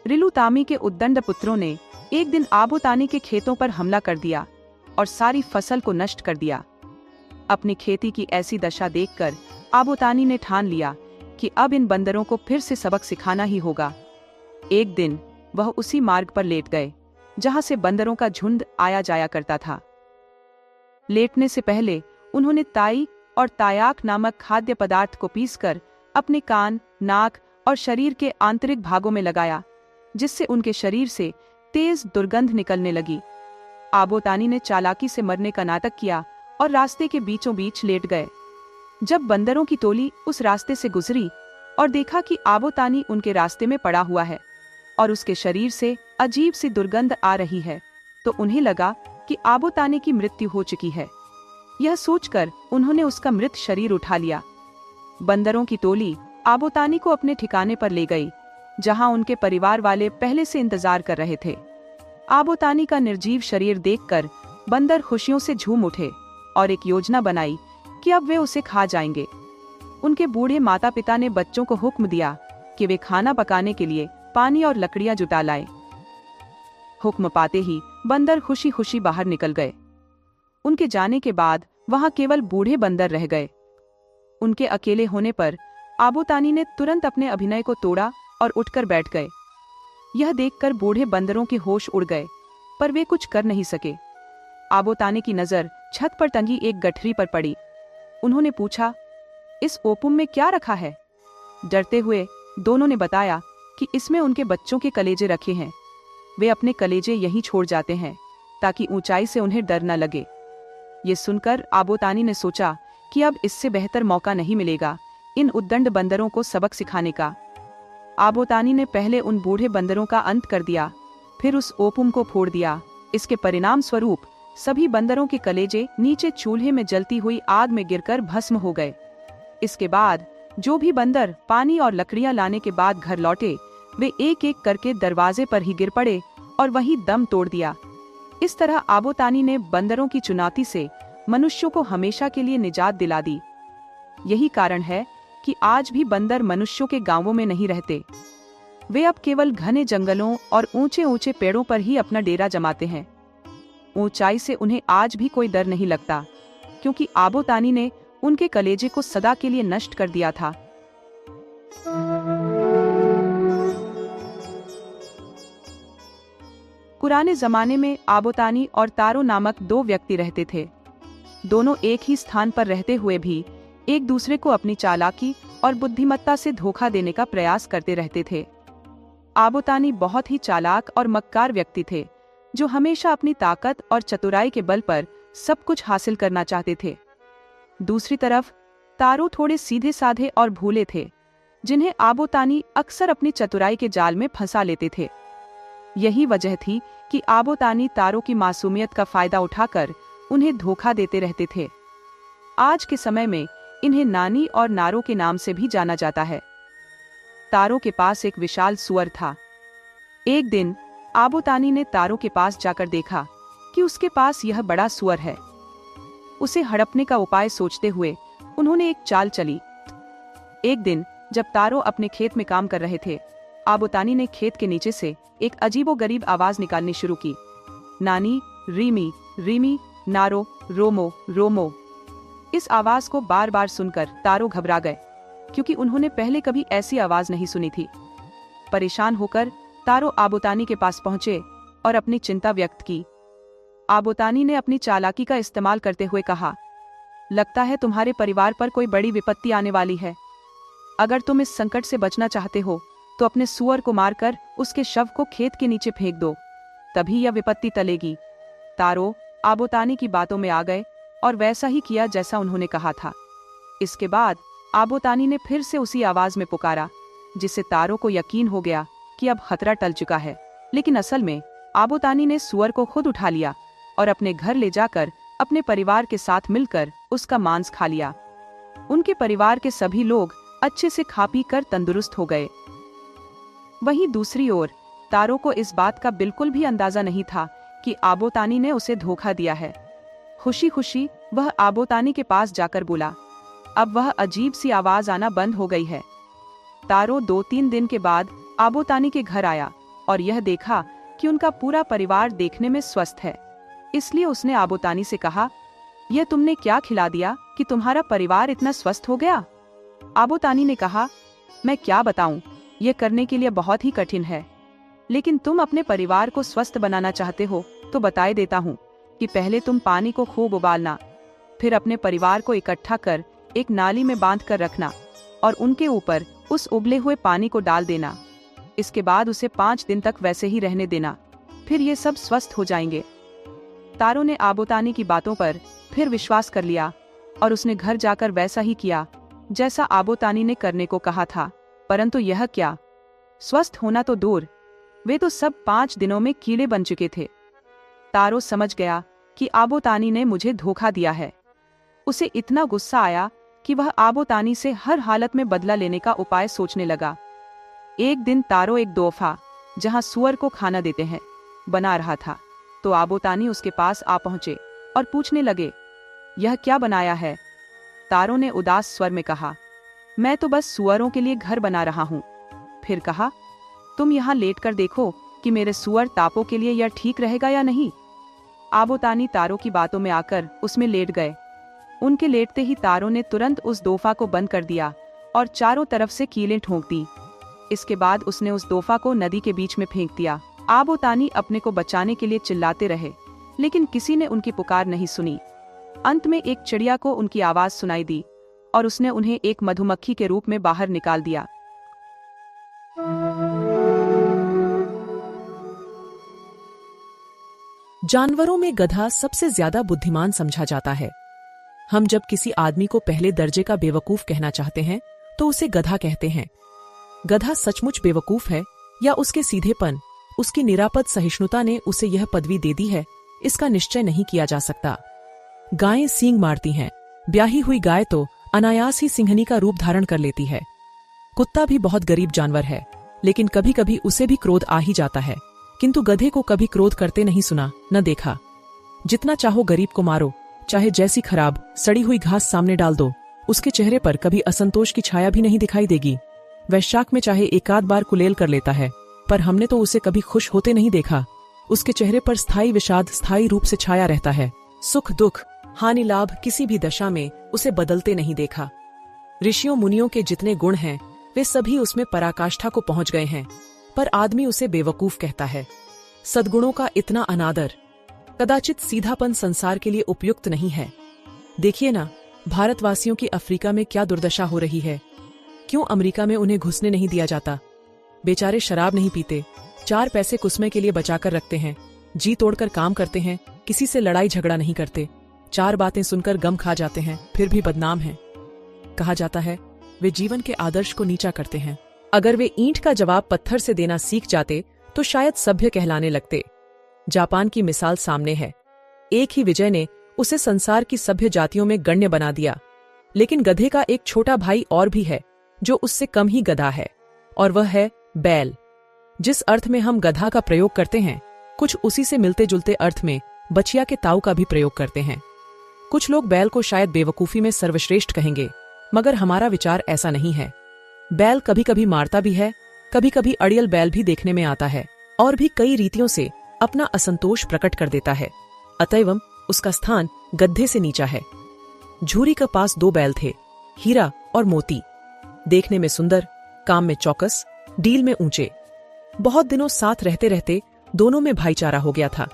रिलुतामी के उद्दंड पुत्रों ने एक दिन आबोतानी के खेतों पर हमला कर दिया और सारी फसल को नष्ट कर दिया। अपनी खेती की ऐसी दशा देखकर आबोतानी ने ठान लिया कि अब इन बंदरों को फिर से सबक सिखाना ही होगा। एक दिन वह उसी मार्ग पर लेट गए जहां से बंदरों का झुंड आया जाया करता था। लेटने से पहले उन्होंने ताई और तायाक नामक खाद्य पदार्थ को पीसकर अपने कान, नाक और शरीर के आंतरिक भागों में लगाया, जिससे उनके शरीर से तेज दुर्गंध निकलने लगी। आबोतानी ने चालाकी से मरने का नाटक किया और रास्ते के बीचों बीच लेट गए। जब बंदरों की टोली उस रास्ते से गुजरी और देखा कि आबोतानी उनके रास्ते में पड़ा हुआ है और उसके शरीर से अजीब सी दुर्गंध आ रही है, तो उन्हें लगा कि आबोतानी की मृत्यु हो चुकी है। यह सोचकर उन्होंने उसका मृत शरीर उठा लिया। बंदरों की टोली आबोतानी को अपने ठिकाने पर ले गई, जहां उनके परिवार वाले पहले से इंतजार कर रहे थे। आबोतानी का निर्जीव शरीर देखकर बंदर खुशियों से झूम उठे और एक योजना बनाई कि अब वे उसे खा जाएंगे। उनके बूढ़े माता पिता ने बच्चों को हुक्म दिया कि वे खाना पकाने के लिए पानी और लकड़ियां जुटा लाएं। हुक्म पाते ही बंदर खुशी खुशी बाहर निकल गए। उनके जाने के बाद वहां केवल बूढ़े बंदर रह गए। उनके अकेले होने पर आबोतानी ने तुरंत अपने अभिनय को तोड़ा और उठकर बैठ गए। यह देखकर बूढ़े बंदरों के होश उड़ गए, पर वे कुछ कर नहीं सके। आबोतानी की नजर छत पर टंगी एक गठरी पर पड़ी। उन्होंने पूछा, इस ओपुम में क्या रखा है? डरते हुए दोनों ने बताया कि इसमें उनके बच्चों के कलेजे रखे हैं। वे अपने कलेजे यहीं छोड़ जाते हैं ताकि ऊंचाई से उन्हें डर न लगे। ये सुनकर आबोतानी ने सोचा कि अब इससे बेहतर मौका नहीं मिलेगा इन उद्दंड बंदरों को सबक सिखाने का। आबोतानी ने पहले उन बूढ़े बंदरों का अंत कर दिया, फिर उस ओपुम को फोड़ दिया। इसके परिणाम स्वरूप सभी बंदरों के कलेजे नीचे चूल्हे में जलती हुई आग में गिरकर भस्म हो गए। इसके बाद जो भी बंदर पानी और लकड़ियां लाने के बाद घर लौटे, वे एक एक करके दरवाजे पर ही गिर पड़े और वहीं दम तोड़ दिया। इस तरह आबोतानी ने बंदरों की चुनौती से मनुष्यों को हमेशा के लिए निजात दिला दी। यही कारण है कि आज भी बंदर मनुष्यों के गांवों में नहीं रहते। वे अब केवल घने जंगलों और ऊंचे ऊंचे पेड़ों पर ही अपना डेरा जमाते हैं। ऊंचाई से उन्हें आज भी कोई डर नहीं लगता, क्योंकि आबोतानी ने उनके कलेजे को सदा के लिए नष्ट कर दिया था। पुराने जमाने में आबोतानी और तारो नामक दो व्यक्ति रहते थे। दोनों एक ही स्थान पर रहते हुए भी एक दूसरे को अपनी चालाकी और बुद्धिमत्ता से धोखा देने का प्रयास करते रहते थे। आबोतानी बहुत ही चालाक और मक्कार व्यक्ति थे, जो हमेशा अपनी ताकत और चतुराई के बल पर सब कुछ हासिल करना चाहते थे। दूसरी तरफ तारो थोड़े सीधे साधे और भोले थे, जिन्हें आबोतानी अक्सर अपनी चतुराई के जाल में फंसा लेते थे। यही वजह थी कि आबोतानी तारो की मासूमियत का फायदा उठाकर उन्हें धोखा देते रहते थे। आज के समय में इन्हें नानी और नारो के नाम से भी जाना जाता है। तारो के पास एक विशाल सुअर था। एक दिन आबोतानी ने तारो के पास जाकर देखा कि उसके पास यह बड़ा सुअर है। उसे हड़पने का उपाय सोचते हुए उन्होंने एक चाल चली। एक दिन जब तारो अपने खेत में काम कर रहे थे, आबोतानी ने खेत के नीचे से एक अजीबोगरीब आवाज निकालनी शुरू की। नानी, रीमी, रीमी, नारो, रोमो, रोमो। इस आवाज को बार बार सुनकर तारो घबरा गए, क्योंकि उन्होंने पहले कभी ऐसी आवाज नहीं सुनी थी। परेशान होकर तारो आबोतानी के पास पहुंचे और अपनी चिंता व्यक्त की। आबोतानी ने अपनी चालाकी का इस्तेमाल करते हुए कहा, लगता है तुम्हारे परिवार पर कोई बड़ी विपत्ति आने वाली है। अगर तुम इस संकट से बचना चाहते हो तो अपने सुअर को मारकर उसके शव को खेत के नीचे फेंक दो, तभी यह विपत्ति टलेगी। तारो आबोतानी की बातों में आ गए और वैसा ही किया जैसा उन्होंने कहा था। इसके बाद आबोतानी ने फिर से उसी आवाज में पुकारा, जिससे तारो को यकीन हो गया कि अब खतरा टल चुका है। लेकिन असल में आबोतानी ने सुअर को खुद उठा लिया और अपने घर ले जाकर अपने परिवार के साथ मिलकर उसका मांस खा लिया। उनके परिवार के सभी लोग अच्छे से खा पी कर तंदुरुस्त हो गए। वहीं दूसरी ओर तारो को इस बात का बिल्कुल भी अंदाजा नहीं था कि आबोतानी ने उसे धोखा दिया है। खुशी खुशी वह आबोतानी के पास जाकर बोला, अब वह अजीब सी आवाज आना बंद हो गई है। तारो 2-3 दिन के बाद आबोतानी के घर आया और यह देखा कि उनका पूरा परिवार देखने में स्वस्थ है। इसलिए उसने आबोतानी से कहा, यह तुमने क्या खिला दिया कि तुम्हारा परिवार इतना स्वस्थ हो गया? आबोतानी ने कहा, मैं क्या बताऊं, यह करने के लिए बहुत ही कठिन है, लेकिन तुम अपने परिवार को स्वस्थ बनाना चाहते हो तो बताए देता हूँ कि पहले तुम पानी को खूब उबालना, फिर अपने परिवार को इकट्ठा कर एक नाली में बांध कर रखना और उनके ऊपर उस उबले हुए पानी को डाल देना। इसके बाद उसे 5 दिन तक वैसे ही रहने देना, फिर ये सब स्वस्थ हो जाएंगे। तारो ने आबोतानी की बातों पर फिर विश्वास कर लिया और उसने घर जाकर वैसा ही किया जैसा आबोतानी ने करने को कहा था। परंतु यह क्या, स्वस्थ होना तो दूर, वे तो सब 5 दिनों में कीड़े बन चुके थे। तारो समझ गया कि आबोतानी ने मुझे धोखा दिया है। उसे इतना गुस्सा आया कि वह आबोतानी से हर हालत में बदला लेने का उपाय सोचने लगा। एक दिन तारो एक दोफा, जहां सुअर को खाना देते हैं, बना रहा था, तो आबोतानी उसके पास आ पहुंचे और पूछने लगे, यह क्या बनाया है? तारो ने उदास स्वर में कहा, मैं तो बस सुअरों के लिए घर बना रहा हूँ। फिर कहा, तुम यहाँ लेट कर देखो कि मेरे सुअर तापों के लिए यह ठीक रहेगा या नहीं। आबोतानी तारो की बातों में आकर उसमें लेट गए। उनके लेटते ही तारो ने तुरंत उस दोफा को बंद कर दिया और चारों तरफ से कीलें ठोंक दी। इसके बाद उसने उस दोफा को नदी के बीच में फेंक दिया। आबोतानी अपने को बचाने के लिए चिल्लाते रहे, लेकिन किसी ने उनकी पुकार नहीं सुनी। अंत में एक चिड़िया को उनकी आवाज सुनाई दी और उसने उन्हें एक मधुमक्खी के रूप में बाहर निकाल दिया। जानवरों में गधा सबसे ज्यादा बुद्धिमान समझा जाता है। हम जब किसी आदमी को पहले दर्जे का बेवकूफ कहना चाहते हैं तो उसे गधा कहते हैं। गधा सचमुच बेवकूफ है या उसके सीधेपन, उसकी निरापद सहिष्णुता ने उसे यह पदवी दे दी है, इसका निश्चय नहीं किया जा सकता। गायें सींग मारती हैं, ब्याही हुई गाय तो अनायास ही सिंहनी का रूप धारण कर लेती है। कुत्ता भी बहुत गरीब जानवर है, लेकिन कभी कभी उसे भी क्रोध आ ही जाता है, किंतु गधे को कभी क्रोध करते नहीं सुना न देखा। जितना चाहो गरीब को मारो, चाहे जैसी खराब सड़ी हुई घास सामने डाल दो, उसके चेहरे पर कभी असंतोष की छाया भी नहीं दिखाई देगी। वैशाख में चाहे एकाध बार कुलेल कर लेता है, पर हमने तो उसे कभी खुश होते नहीं देखा। उसके चेहरे पर स्थायी विषाद स्थायी रूप से छाया रहता है। सुख दुख हानि लाभ किसी भी दशा में उसे बदलते नहीं देखा। ऋषियों मुनियों के जितने गुण हैं वे सभी उसमें पराकाष्ठा को पहुंच गए हैं, पर आदमी उसे बेवकूफ कहता है। सद्गुणों का इतना अनादर, कदाचित सीधापन संसार के लिए उपयुक्त नहीं है। देखिए ना, भारतवासियों की अफ्रीका में क्या दुर्दशा हो रही है। क्यों अमेरिका में उन्हें घुसने नहीं दिया जाता? बेचारे शराब नहीं पीते, 4 पैसे कुसमे के लिए बचाकर रखते हैं, जी तोड़कर काम करते हैं, किसी से लड़ाई झगड़ा नहीं करते, 4 बातें सुनकर गम खा जाते हैं, फिर भी बदनाम हैं। कहा जाता है वे जीवन के आदर्श को नीचा करते हैं। अगर वे ईंट का जवाब पत्थर से देना सीख जाते तो शायद सभ्य कहलाने लगते। जापान की मिसाल सामने है। एक ही विजय ने उसे संसार की सभ्य जातियों में गण्य बना दिया। लेकिन गधे का एक छोटा भाई और भी है जो उससे कम ही गधा है, और वह है बैल। जिस अर्थ में हम गधा का प्रयोग करते हैं, कुछ उसी से मिलते जुलते अर्थ में बछिया के ताऊ का भी प्रयोग करते हैं। कुछ लोग बैल को शायद बेवकूफी में सर्वश्रेष्ठ कहेंगे, मगर हमारा विचार ऐसा नहीं है। बैल कभी कभी मारता भी है, कभी कभी अड़ियल बैल भी देखने में आता है, और भी कई रीतियों से अपना असंतोष प्रकट कर देता है। अतएव उसका स्थान गधे से नीचा है। झूरी के पास 2 बैल थे, हीरा और मोती। देखने में सुंदर, काम में चौकस, डील में ऊंचे। बहुत दिनों साथ रहते रहते दोनों में भाईचारा हो गया था।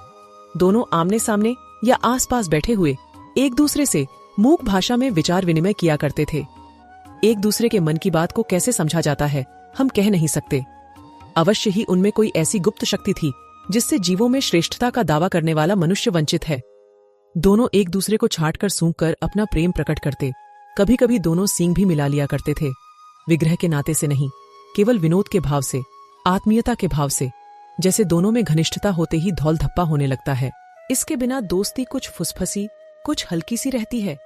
दोनों आमने सामने या आसपास बैठे हुए एक दूसरे से मूक भाषा में विचार विनिमय किया करते थे। एक दूसरे के मन की बात को कैसे समझा जाता है हम कह नहीं सकते। अवश्य ही उनमें कोई ऐसी गुप्त शक्ति थी जिससे जीवों में श्रेष्ठता का दावा करने वाला मनुष्य वंचित है। दोनों एक दूसरे को छांट कर सूंघ कर अपना प्रेम प्रकट करते। कभी कभी दोनों सींग भी मिला लिया करते थे। विग्रह के नाते से नहीं, केवल विनोद के भाव से, आत्मीयता के भाव से, जैसे दोनों में घनिष्ठता होते ही धौल धप्पा होने लगता है। इसके बिना दोस्ती कुछ फुसफसी, कुछ हल्की सी रहती है,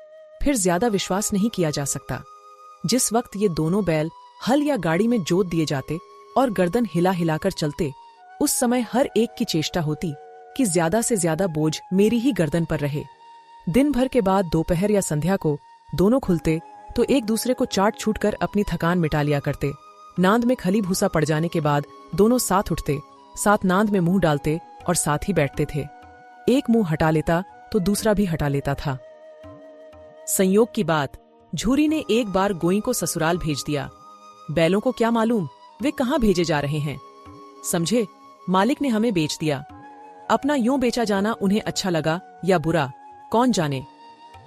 फिर ज्यादा विश्वास नहीं किया जा सकता। जिस वक्त ये दोनों बैल हल या गाड़ी में जोत दिए जाते और गर्दन हिला हिलाकर चलते, उस समय हर एक की चेष्टा होती कि ज्यादा से ज्यादा बोझ मेरी ही गर्दन पर रहे। दिन भर के बाद दोपहर या संध्या को दोनों खुलते तो एक दूसरे को चाट छूट कर अपनी थकान मिटा लिया करते। नांद में खली भूसा पड़ जाने के बाद दोनों साथ उठते, साथ नांद में मुंह डालते और साथ ही बैठते थे। एक मुंह हटा लेता तो दूसरा भी हटा लेता था। संयोग की बात, झूरी ने एक बार गोई को ससुराल भेज दिया। बैलों को क्या मालूम वे कहाँ भेजे जा रहे हैं। समझे, मालिक ने हमें बेच दिया। अपना यूं बेचा जाना उन्हें अच्छा लगा या बुरा, कौन जाने,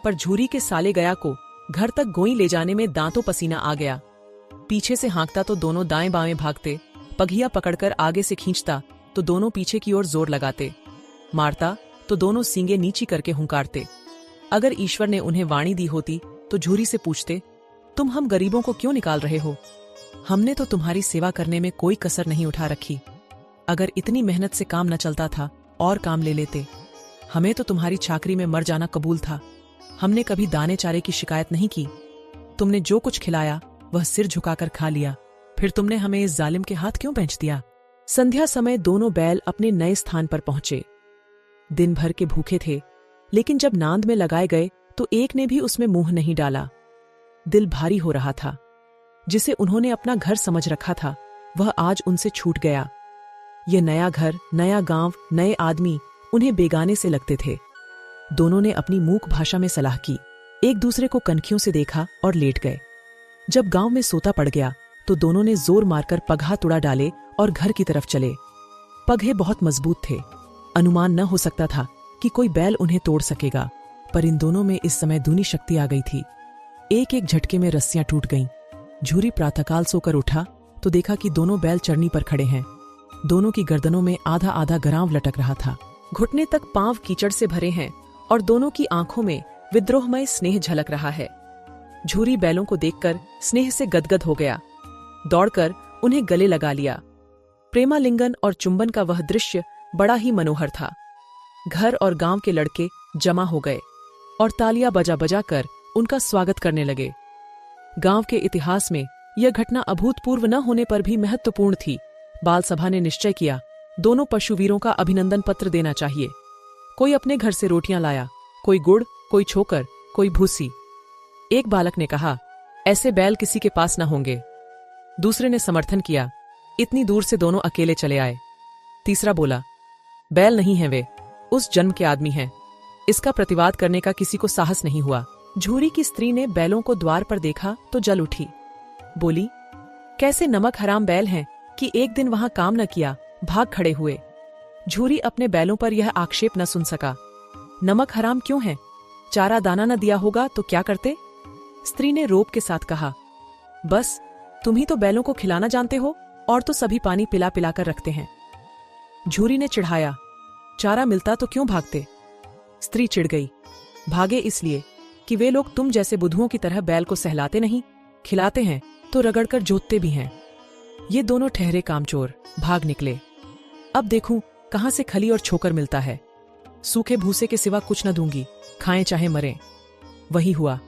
पर झूरी के साले गया को घर तक गोई ले जाने में दांतों पसीना आ गया। पीछे से हाँकता तो दोनों दाएं बाएं भागते, पघिया पकड़कर आगे से खींचता तो दोनों पीछे की ओर जोर लगाते, मारता तो दोनों सींगे नीची करके हुंकारते। अगर ईश्वर ने उन्हें वाणी दी होती तो झूरी से पूछते, तुम हम गरीबों को क्यों निकाल रहे हो? हमने तो तुम्हारी सेवा करने में कोई कसर नहीं उठा रखी। अगर इतनी मेहनत से काम न चलता था और काम ले लेते। हमें तो तुम्हारी चाकरी में मर जाना कबूल था। हमने कभी दाने चारे की शिकायत नहीं की। तुमने जो कुछ खिलाया वह सिर झुकाकर खा लिया, फिर तुमने हमें इस जालिम के हाथ क्यों बेच दिया? संध्या समय दोनों बैल अपने नए स्थान पर पहुंचे। दिन भर के भूखे थे, लेकिन जब नांद में लगाए गए तो एक ने भी उसमें मुंह नहीं डाला। दिल भारी हो रहा था। जिसे उन्होंने अपना घर समझ रखा था वह आज उनसे छूट गया। ये नया घर, नया गांव, नए आदमी उन्हें बेगाने से लगते थे। दोनों ने अपनी मूक भाषा में सलाह की, एक दूसरे को कनखियों से देखा और लेट गए। जब गांव में सोता पड़ गया तो दोनों ने जोर मारकर पगहा तुड़ा डाले और घर की तरफ चले। पगहे बहुत मजबूत थे, अनुमान न हो सकता था कि कोई बैल उन्हें तोड़ सकेगा, पर इन दोनों में इस समय दूनी शक्ति आ गई थी। एक एक झटके में रस्सियां टूट गईं। झूरी प्रातःकाल सोकर उठा तो देखा कि दोनों बैल चरनी पर खड़े हैं। दोनों की गर्दनों में आधा आधा गरांव लटक रहा था। घुटने तक पांव कीचड़ से भरे हैं और दोनों की आंखों में विद्रोहमय स्नेह झलक रहा है। झूरी बैलों को देखकर स्नेह से गदगद हो गया। दौड़कर उन्हें गले लगा लिया। प्रेमालिंगन और चुंबन का वह दृश्य बड़ा ही मनोहर था। घर और गांव के लड़के जमा हो गए और तालियां बजा बजा कर उनका स्वागत करने लगे। गांव के इतिहास में यह घटना अभूतपूर्व न होने पर भी महत्वपूर्ण थी। बाल सभा ने निश्चय किया, दोनों पशुवीरों का अभिनंदन पत्र देना चाहिए। कोई अपने घर से रोटियां लाया, कोई गुड़, कोई छोकर, कोई भूसी। एक बालक ने कहा, ऐसे बैल किसी के पास न होंगे। दूसरे ने समर्थन किया, इतनी दूर से दोनों अकेले चले आए। तीसरा बोला, बैल नहीं हैं वे, उस जन्म के आदमी हैं। इसका प्रतिवाद करने का किसी को साहस नहीं हुआ। झूरी की स्त्री ने बैलों को द्वार पर देखा तो जल उठी। बोली, कैसे नमक हराम बैल हैं कि एक दिन वहां काम न किया, भाग खड़े हुए। झूरी अपने बैलों पर यह आक्षेप न सुन सका। नमक हराम क्यों है? चारा दाना न दिया होगा तो क्या करते? स्त्री ने रोब के साथ कहा। बस तुम ही तो बैलों को खिलाना जानते हो, और तो सभी पानी पिला पिला कर रखते हैं। झूरी ने चिढ़ाया। चारा मिलता तो क्यों भागते? स्त्री चिढ़ गई। भागे इसलिए कि वे लोग तुम जैसे बुद्धुओं की तरह बैल को सहलाते नहीं, खिलाते हैं तो रगड़कर जोतते भी हैं। ये दोनों ठहरे कामचोर भाग निकले। अब देखूं कहां से खली और छोकर मिलता है। सूखे भूसे के सिवा कुछ न दूंगी, खाएं चाहे मरें। वही हुआ।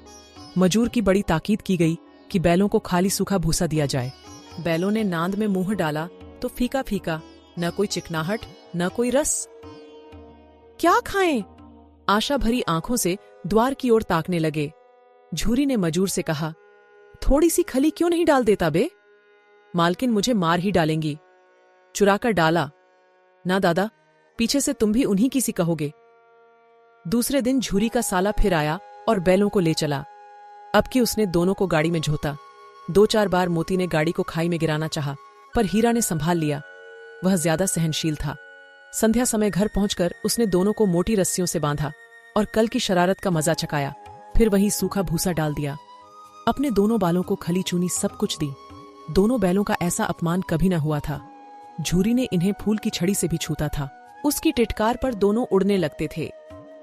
मजूर की बड़ी ताकीद की गई कि बैलों को खाली सूखा भूसा दिया जाए। बैलों ने नांद में मुंह डाला तो फीका फीका, न कोई चिकनाहट न कोई रस। क्या खाएं? आशा भरी आंखों से द्वार की ओर ताकने लगे। झूरी ने मजूर से कहा, थोड़ी सी खली क्यों नहीं डाल देता बे? मालकिन मुझे मार ही डालेंगी। चुराकर डाला। ना दादा, पीछे से तुम भी उन्हीं की सी कहोगे। दूसरे दिन झूरी का साला फिर आया और बैलों को ले चला। अब कि उसने दोनों को गाड़ी में झोता। 2-4 बार मोती ने गाड़ी को खाई में गिराना चाहा, पर हीरा ने संभाल लिया। वह ज्यादा सहनशील था। संध्या समय घर पहुंचकर उसने दोनों को मोटी रस्सियों से बांधा और कल की शरारत का मजा चकाया। फिर वही सूखा भूसा डाल दिया। अपने दोनों बालों को खली चूनी सब कुछ दी। दोनों बैलों का ऐसा अपमान कभी न हुआ था। झूरी ने इन्हें फूल की छड़ी से भी छूता था। उसकी टिटकार पर दोनों उड़ने लगते थे।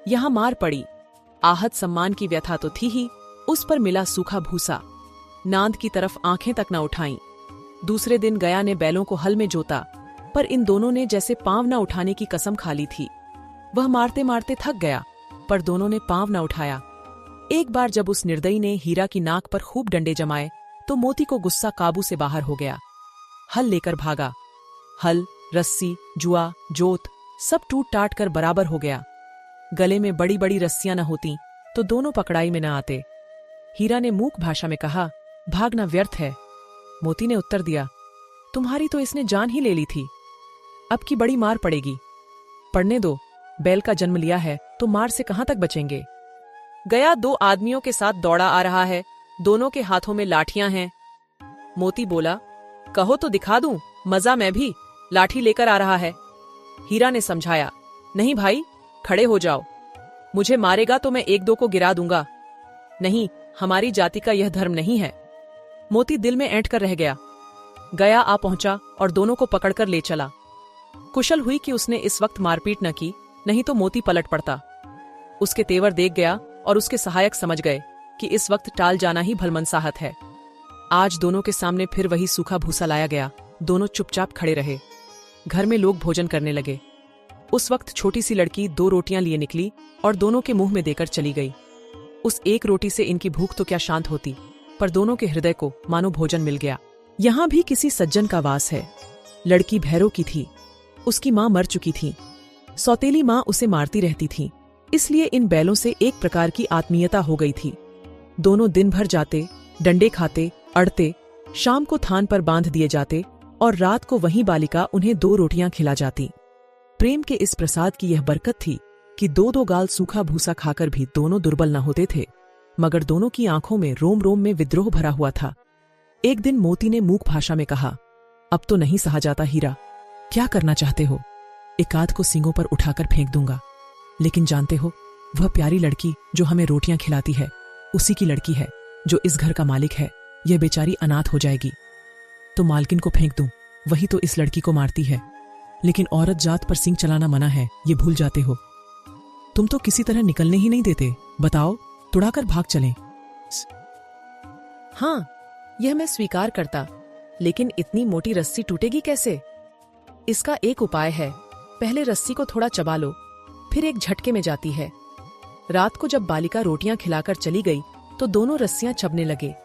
यहां मार पड़ी। आहत सम्मान की व्यथा तो थी ही, उस पर मिला सूखा भूसा। नांद की तरफ आंखें तक न उठाईं। दूसरे दिन गया ने बैलों को हल में जोता, पर इन दोनों ने जैसे पांव न उठाने की कसम खा ली थी। वह मारते मारते थक गया, पर दोनों ने पांव न उठाया। एक बार जब उस निर्दयी ने हीरा की नाक पर खूब डंडे जमाए तो मोती को गुस्सा काबू से बाहर हो गया। हल लेकर भागा। हल, रस्सी, जुआ, जोत सब टूट टाट कर बराबर हो गया। गले में बड़ी बड़ी रस्सियां न होती तो दोनों पकड़ाई में न आते। हीरा ने मूक भाषा में कहा, भागना व्यर्थ है। मोती ने उत्तर दिया, तुम्हारी तो इसने जान ही ले ली थी, अब की बड़ी मार पड़ेगी। पड़ने दो, बैल का जन्म लिया है तो मार से कहां तक बचेंगे। गया 2 आदमियों के साथ दौड़ा आ रहा है, दोनों के हाथों में लाठियां हैं। मोती बोला, कहो तो दिखा दूं, मजा मैं भी, लाठी लेकर आ रहा है। हीरा ने समझाया, नहीं भाई, खड़े हो जाओ, मुझे मारेगा तो मैं 1-2 को गिरा दूंगा। नहीं, हमारी जाति का यह धर्म नहीं है। मोती दिल में ऐंठ कर रह गया। गया आ पहुंचा और दोनों को पकड़कर ले चला। कुशल हुई कि उसने इस वक्त मारपीट न की, नहीं तो मोती पलट पड़ता। उसके तेवर देख गया और उसके सहायक समझ गए कि इस वक्त टाल जाना ही भलमनसाहत है। आज दोनों के सामने फिर वही सूखा भूसा लाया गया। दोनों चुपचाप खड़े रहे। घर में लोग भोजन करने लगे। उस वक्त छोटी सी लड़की 2 रोटियां लिए निकली और दोनों के मुंह में देकर चली गई। उस एक रोटी से इनकी भूख तो क्या शांत होती, पर दोनों के हृदय को मानो भोजन मिल गया। यहां भी किसी सज्जन का वास है। लड़की भैरों की थी। उसकी मां मर चुकी थी। सौतेली मां उसे मारती रहती थी, इसलिए इन बैलों से एक प्रकार की आत्मीयता हो गई थी। दोनों दिन भर जाते, डंडे खाते, अड़ते, शाम को थान पर बांध दिए जाते और रात को वही बालिका उन्हें 2 रोटियां खिला जाती। प्रेम के इस प्रसाद की यह बरकत थी कि 2-2 गाल सूखा भूसा खाकर भी दोनों दुर्बल न होते थे, मगर दोनों की आंखों में रोम रोम में विद्रोह भरा हुआ था। एक दिन मोती ने मूक भाषा में कहा, अब तो नहीं सहा जाता हीरा, क्या करना चाहते हो? एकाध को सींगों पर उठाकर फेंक दूंगा, लेकिन जानते हो, वह प्यारी लड़की जो हमें रोटियां खिलाती है, उसी की लड़की है जो इस घर का मालिक है। यह बेचारी अनाथ हो जाएगी तो मालकिन को फेंक दूं, वही तो इस लड़की को मारती है। लेकिन औरत जात पर सींग चलाना मना है, ये भूल जाते हो। तुम तो किसी तरह निकलने ही नहीं देते। बताओ, तुड़ाकर भाग चलें। हाँ, यह मैं स्वीकार करता, लेकिन इतनी मोटी रस्सी टूटेगी कैसे? इसका एक उपाय है। पहले रस्सी को थोड़ा चबा लो, फिर एक झटके में जाती है। रात को जब बालिका रोटियां खिलाकर चली गई तो दोनों रस्सियां चबने लगे,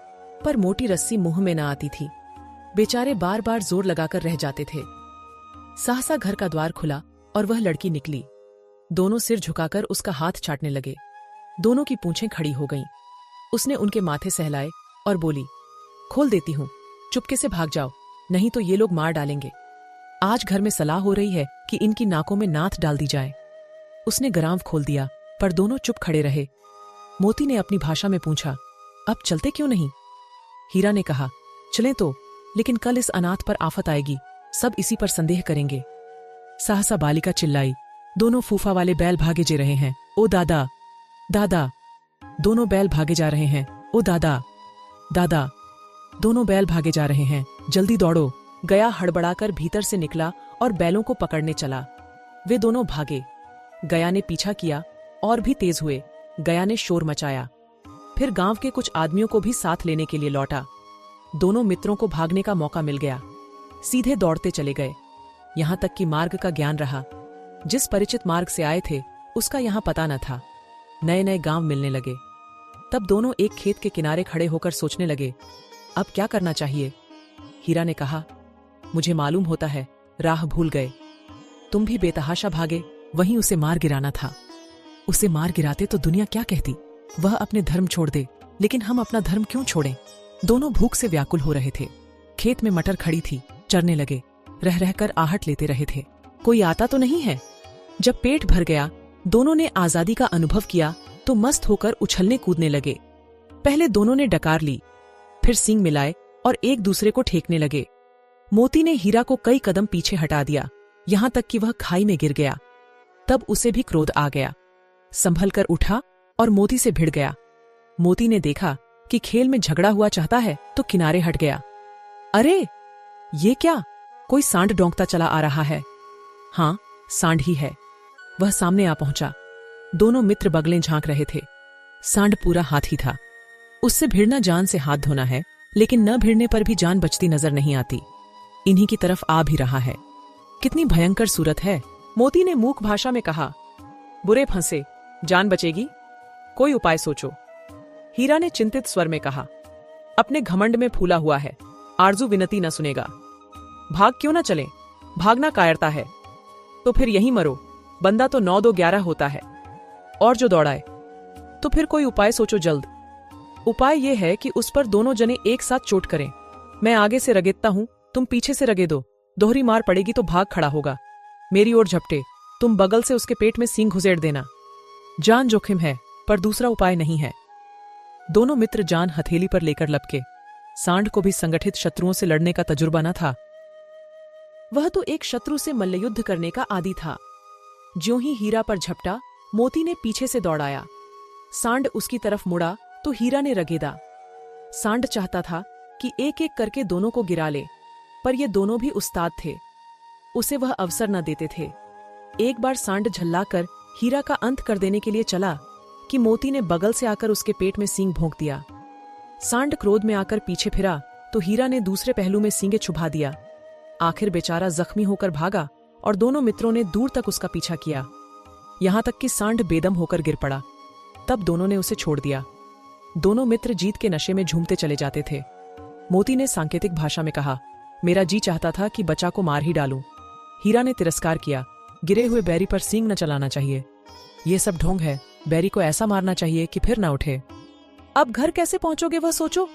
पर मोटी रस्सी मुंह में न आती थी। बेचारे बार बार जोर लगाकर रह जाते थे। सहसा घर का द्वार खुला और वह लड़की निकली। दोनों सिर झुकाकर उसका हाथ चाटने लगे। दोनों की पूंछें खड़ी हो गईं। उसने उनके माथे सहलाए और बोली, खोल देती हूं, चुपके से भाग जाओ, नहीं तो ये लोग मार डालेंगे। आज घर में सलाह हो रही है कि इनकी नाकों में नाथ डाल दी जाए। उसने गरांव खोल दिया, पर दोनों चुप खड़े रहे। मोती ने अपनी भाषा में पूछा, अब चलते क्यों नहीं? हीरा ने कहा, चलें तो, लेकिन कल इस अनाथ पर आफत आएगी, सब इसी पर संदेह करेंगे। सहसा बालिका चिल्लाई, दोनों फूफा वाले बैल भागे जा रहे हैं, ओ दादा दादा। दोनों बैल भागे जा रहे हैं, ओ दादा दादा। दोनों बैल भागे जा रहे हैं, जल्दी दौड़ो। गया हड़बड़ाकर भीतर से निकला और बैलों को पकड़ने चला। वे दोनों भागे। गया ने पीछा किया और भी तेज हुए। गया ने शोर मचाया। फिर गांव के कुछ आदमियों को भी साथ लेने के लिए लौटा। दोनों मित्रों को भागने का मौका मिल गया। सीधे दौड़ते चले गए। यहां तक कि मार्ग का ज्ञान रहा। जिस परिचित मार्ग से आए थे उसका यहां पता न था। नए नए गांव मिलने लगे। तब दोनों एक खेत के किनारे खड़े होकर सोचने लगे, अब क्या करना चाहिए। हीरा ने कहा, मुझे मालूम होता है, राह भूल गए। तुम भी बेतहाशा भागे, वहीं उसे मार गिराना था। उसे मार गिराते तो दुनिया क्या कहती। वह अपने धर्म छोड़ दे, लेकिन हम अपना धर्म क्यों छोड़ें। दोनों भूख से व्याकुल हो रहे थे। खेत में मटर खड़ी थी, चरने लगे। रह रहकर आहट लेते रहे थे, कोई आता तो नहीं है। जब पेट भर गया, दोनों ने आजादी का अनुभव किया तो मस्त होकर उछलने कूदने लगे। पहले दोनों ने डकार ली, फिर सींग मिलाए और एक दूसरे को ठेकने लगे। मोती ने हीरा को कई कदम पीछे हटा दिया, यहां तक कि वह खाई में गिर गया। तब उसे भी क्रोध आ गया। संभल कर उठा और मोती से भिड़ गया। मोती ने देखा कि खेल में झगड़ा हुआ चाहता है तो किनारे हट गया। अरे ये क्या, कोई सांड डोंकता चला आ रहा है। हाँ, सांड ही है। वह सामने आ पहुंचा। दोनों मित्र बगलें झांक रहे थे। सांड पूरा हाथी था। उससे भिड़ना जान से हाथ धोना है, लेकिन न भिड़ने पर भी जान बचती नजर नहीं आती। इन्हीं की तरफ आ भी रहा है। कितनी भयंकर सूरत है। मोती ने मूक भाषा में कहा, बुरे फंसे, जान बचेगी, कोई उपाय सोचो। हीरा ने चिंतित स्वर में कहा, अपने घमंड में फूला हुआ है, आरजू विनती न सुनेगा। भाग क्यों न चले, भागना कायरता है। तो फिर यहीं मरो, बंदा तो 9 2 11 होता है। और जो दौड़ाए, तो फिर कोई उपाय सोचो जल्द। उपाय यह है कि उस पर दोनों जने एक साथ चोट करें। मैं आगे से रगेदता हूं, तुम पीछे से रगे दो। दोहरी मार पड़ेगी तो भाग खड़ा होगा। मेरी ओर झपटे, तुम बगल से उसके पेट में सींग घुसेड़ देना। जान जोखिम है, पर दूसरा उपाय नहीं है। दोनों मित्र जान हथेली पर लेकर लपके। सांड को भी संगठित शत्रुओं से लड़ने का तजुर्बा न था। वह तो एक शत्रु से मल्लयुद्ध करने का आदी था। ज्यों ही हीरा पर झपटा, मोती ने पीछे से दौड़ाया। सांड उसकी तरफ मुड़ा तो हीरा ने रगेदा। सांड चाहता था कि एक एक करके दोनों को गिरा ले, पर ये दोनों भी उस्ताद थे। उसे वह अवसर न देते थे। एक बार सांड झल्लाकर हीरा का अंत कर देने के लिए चला कि मोती ने बगल से आकर उसके पेट में सींग भोंक दिया। सांड क्रोध में आकर पीछे फिरा तो हीरा ने दूसरे पहलू में सींगे छुपा दिया। आखिर बेचारा जख्मी होकर भागा और दोनों मित्रों ने दूर तक उसका पीछा किया, यहां तक कि सांड बेदम होकर गिर पड़ा। तब दोनों ने उसे छोड़ दिया। दोनों मित्र जीत के नशे में झूमते चले जाते थे। मोती ने सांकेतिक भाषा में कहा, मेरा जी चाहता था कि बच्चा को मार ही डालूं। हीरा ने तिरस्कार किया, गिरे हुए बैरी पर सींग न चलाना चाहिए। ये सब ढोंग है, बैरी को ऐसा मारना चाहिए कि फिर ना उठे। अब घर कैसे पहुंचोगे वह सोचो,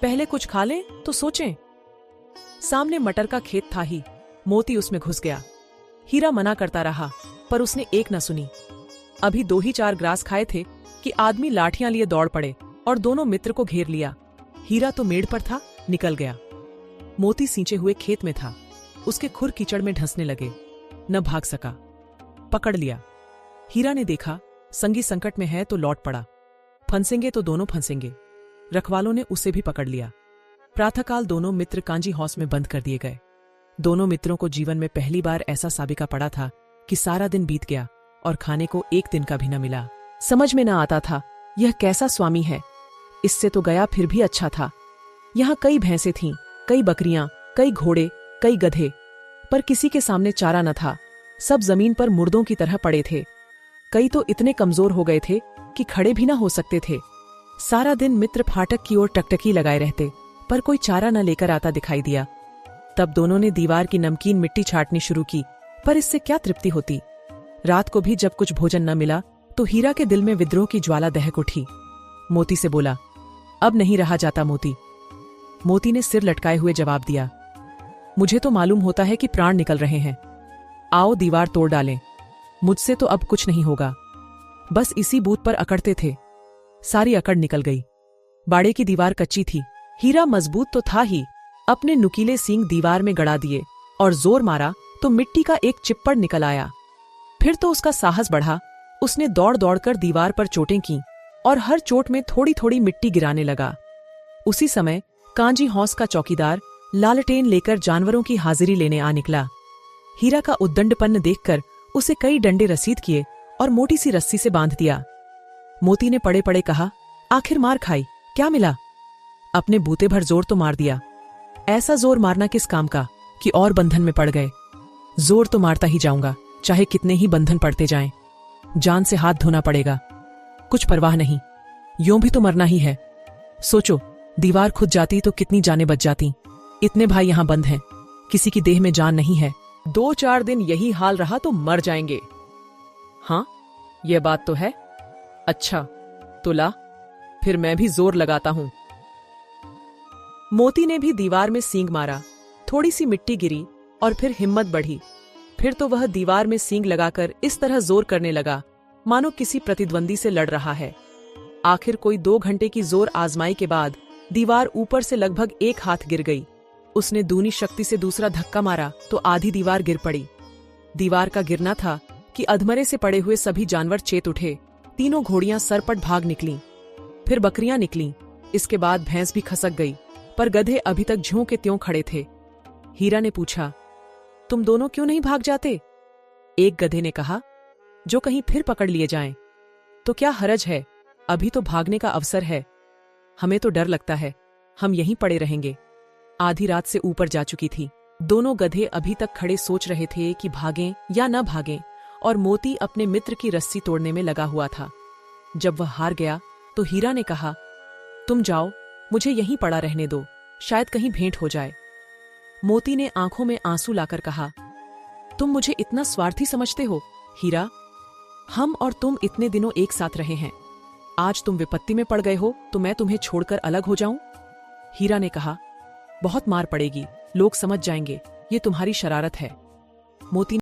पहले कुछ खा लें तो सोचें। सामने मटर का खेत था ही, मोती उसमें घुस गया। हीरा मना करता रहा, पर उसने एक न सुनी। अभी 2 ही 4 ग्रास खाए थे कि आदमी लाठियां लिए दौड़ पड़े और दोनों मित्र को घेर लिया। हीरा तो मेड़ पर था, निकल गया। मोती सींचे हुए खेत में था। उसके खुर कीचड़ में ढंसने लगे, न भाग सका। पकड़ लिया। हीरा ने देखा संगी संकट में है तो लौट पड़ा। फंसेंगे तो दोनों फंसेंगे। रखवालों ने उसे भी पकड़ लिया। प्रातःकाल दोनों मित्र कांजी हाउस में बंद कर दिए गए। दोनों मित्रों को जीवन में पहली बार ऐसा साबिका पड़ा था कि सारा दिन बीत गया और खाने को एक दिन का भी न मिला। समझ में न आता था यह कैसा स्वामी है। इससे तो गया फिर भी अच्छा था। यहाँ कई भैंसें थीं, कई बकरियां, कई घोड़े, कई गधे, पर किसी के सामने चारा न था। सब जमीन पर मुर्दों की तरह पड़े थे। कई तो इतने कमजोर हो गए थे कि खड़े भी न हो सकते थे। सारा दिन मित्र फाटक की ओर टकटकी लगाए रहते, पर कोई चारा न लेकर आता दिखाई दिया। तब दोनों ने दीवार की नमकीन मिट्टी छाटनी शुरू की, पर इससे क्या तृप्ति होती। रात को भी जब कुछ भोजन न मिला तो हीरा के दिल में विद्रोह की ज्वाला दहक उठी। मोती से बोला, अब नहीं रहा जाता मोती। मोती ने सिर लटकाए हुए जवाब दिया, मुझे तो मालूम होता है कि प्राण निकल रहे हैं। आओ दीवार तोड़ डालें, मुझसे तो अब कुछ नहीं होगा। बस इसी बूथ पर अकड़ते थे, सारी अकड़ निकल गई। बाड़े की दीवार कच्ची थी, हीरा मजबूत तो था ही। अपने नुकीले सींग दीवार में गड़ा दिए और जोर मारा तो मिट्टी का एक चिप्पड़ निकल आया। फिर तो उसका साहस बढ़ा। उसने दौड़ दौड़कर दीवार पर चोटें की और हर चोट में थोड़ी थोड़ी मिट्टी गिराने लगा। उसी समय कांजी हौस का चौकीदार लालटेन लेकर जानवरों की हाजिरी लेने आ निकला। हीरा का उद्दंडपन देखकर उसे कई डंडे रसीद किए और मोटी सी रस्सी से बांध दिया। मोती ने पड़े पड़े कहा, आखिर मार खाई, क्या मिला? अपने बूते भर जोर तो मार दिया। ऐसा जोर मारना किस काम का कि और बंधन में पड़ गए। जोर तो मारता ही जाऊंगा, चाहे कितने ही बंधन पड़ते जाएं। जान से हाथ धोना पड़ेगा, कुछ परवाह नहीं, यूं भी तो मरना ही है। सोचो, दीवार खुद जाती तो कितनी जानें बच जाती। इतने भाई यहां बंद हैं, किसी की देह में जान नहीं है। 2-4 दिन यही हाल रहा तो मर जाएंगे। हाँ, यह बात तो है। अच्छा तो ला, फिर मैं भी जोर लगाता हूं। मोती ने भी दीवार में सींग मारा। थोड़ी सी मिट्टी गिरी और फिर हिम्मत बढ़ी। फिर तो वह दीवार में सींग लगाकर इस तरह जोर करने लगा मानो किसी प्रतिद्वंदी से लड़ रहा है। आखिर कोई 2 घंटे की जोर आजमाई के बाद दीवार ऊपर से लगभग 1 हाथ गिर गई। उसने दूनी शक्ति से दूसरा धक्का मारा तो आधी दीवार गिर पड़ी। दीवार का गिरना था कि अधमरे से पड़े हुए सभी जानवर चेत उठे। तीनों घोड़ियां सरपट भाग निकलीं, फिर बकरियां निकलीं, इसके बाद भैंस भी खसक गई, पर गधे अभी तक ज्यों के त्यों खड़े थे। हीरा ने पूछा, तुम दोनों क्यों नहीं भाग जाते? एक गधे ने कहा, जो कहीं फिर पकड़ लिए जाएं। तो क्या हरज है, अभी तो भागने का अवसर है। हमें तो डर लगता है, हम यहीं पड़े रहेंगे। आधी रात से ऊपर जा चुकी थी। दोनों गधे अभी तक खड़े सोच रहे थे कि भागें या न भागें, और मोती अपने मित्र की रस्सी तोड़ने में लगा हुआ था। जब वह हार गया तो हीरा ने कहा, तुम जाओ, मुझे यहीं पड़ा रहने दो, शायद कहीं भेंट हो जाए। मोती ने आंखों में आंसू लाकर कहा, तुम मुझे इतना स्वार्थी समझते हो हीरा? हम और तुम इतने दिनों एक साथ रहे हैं, आज तुम विपत्ति में पड़ गए हो तो मैं तुम्हें छोड़कर अलग हो जाऊं? हीरा ने कहा, बहुत मार पड़ेगी, लोग समझ जाएंगे, ये तुम्हारी शरारत है। मोती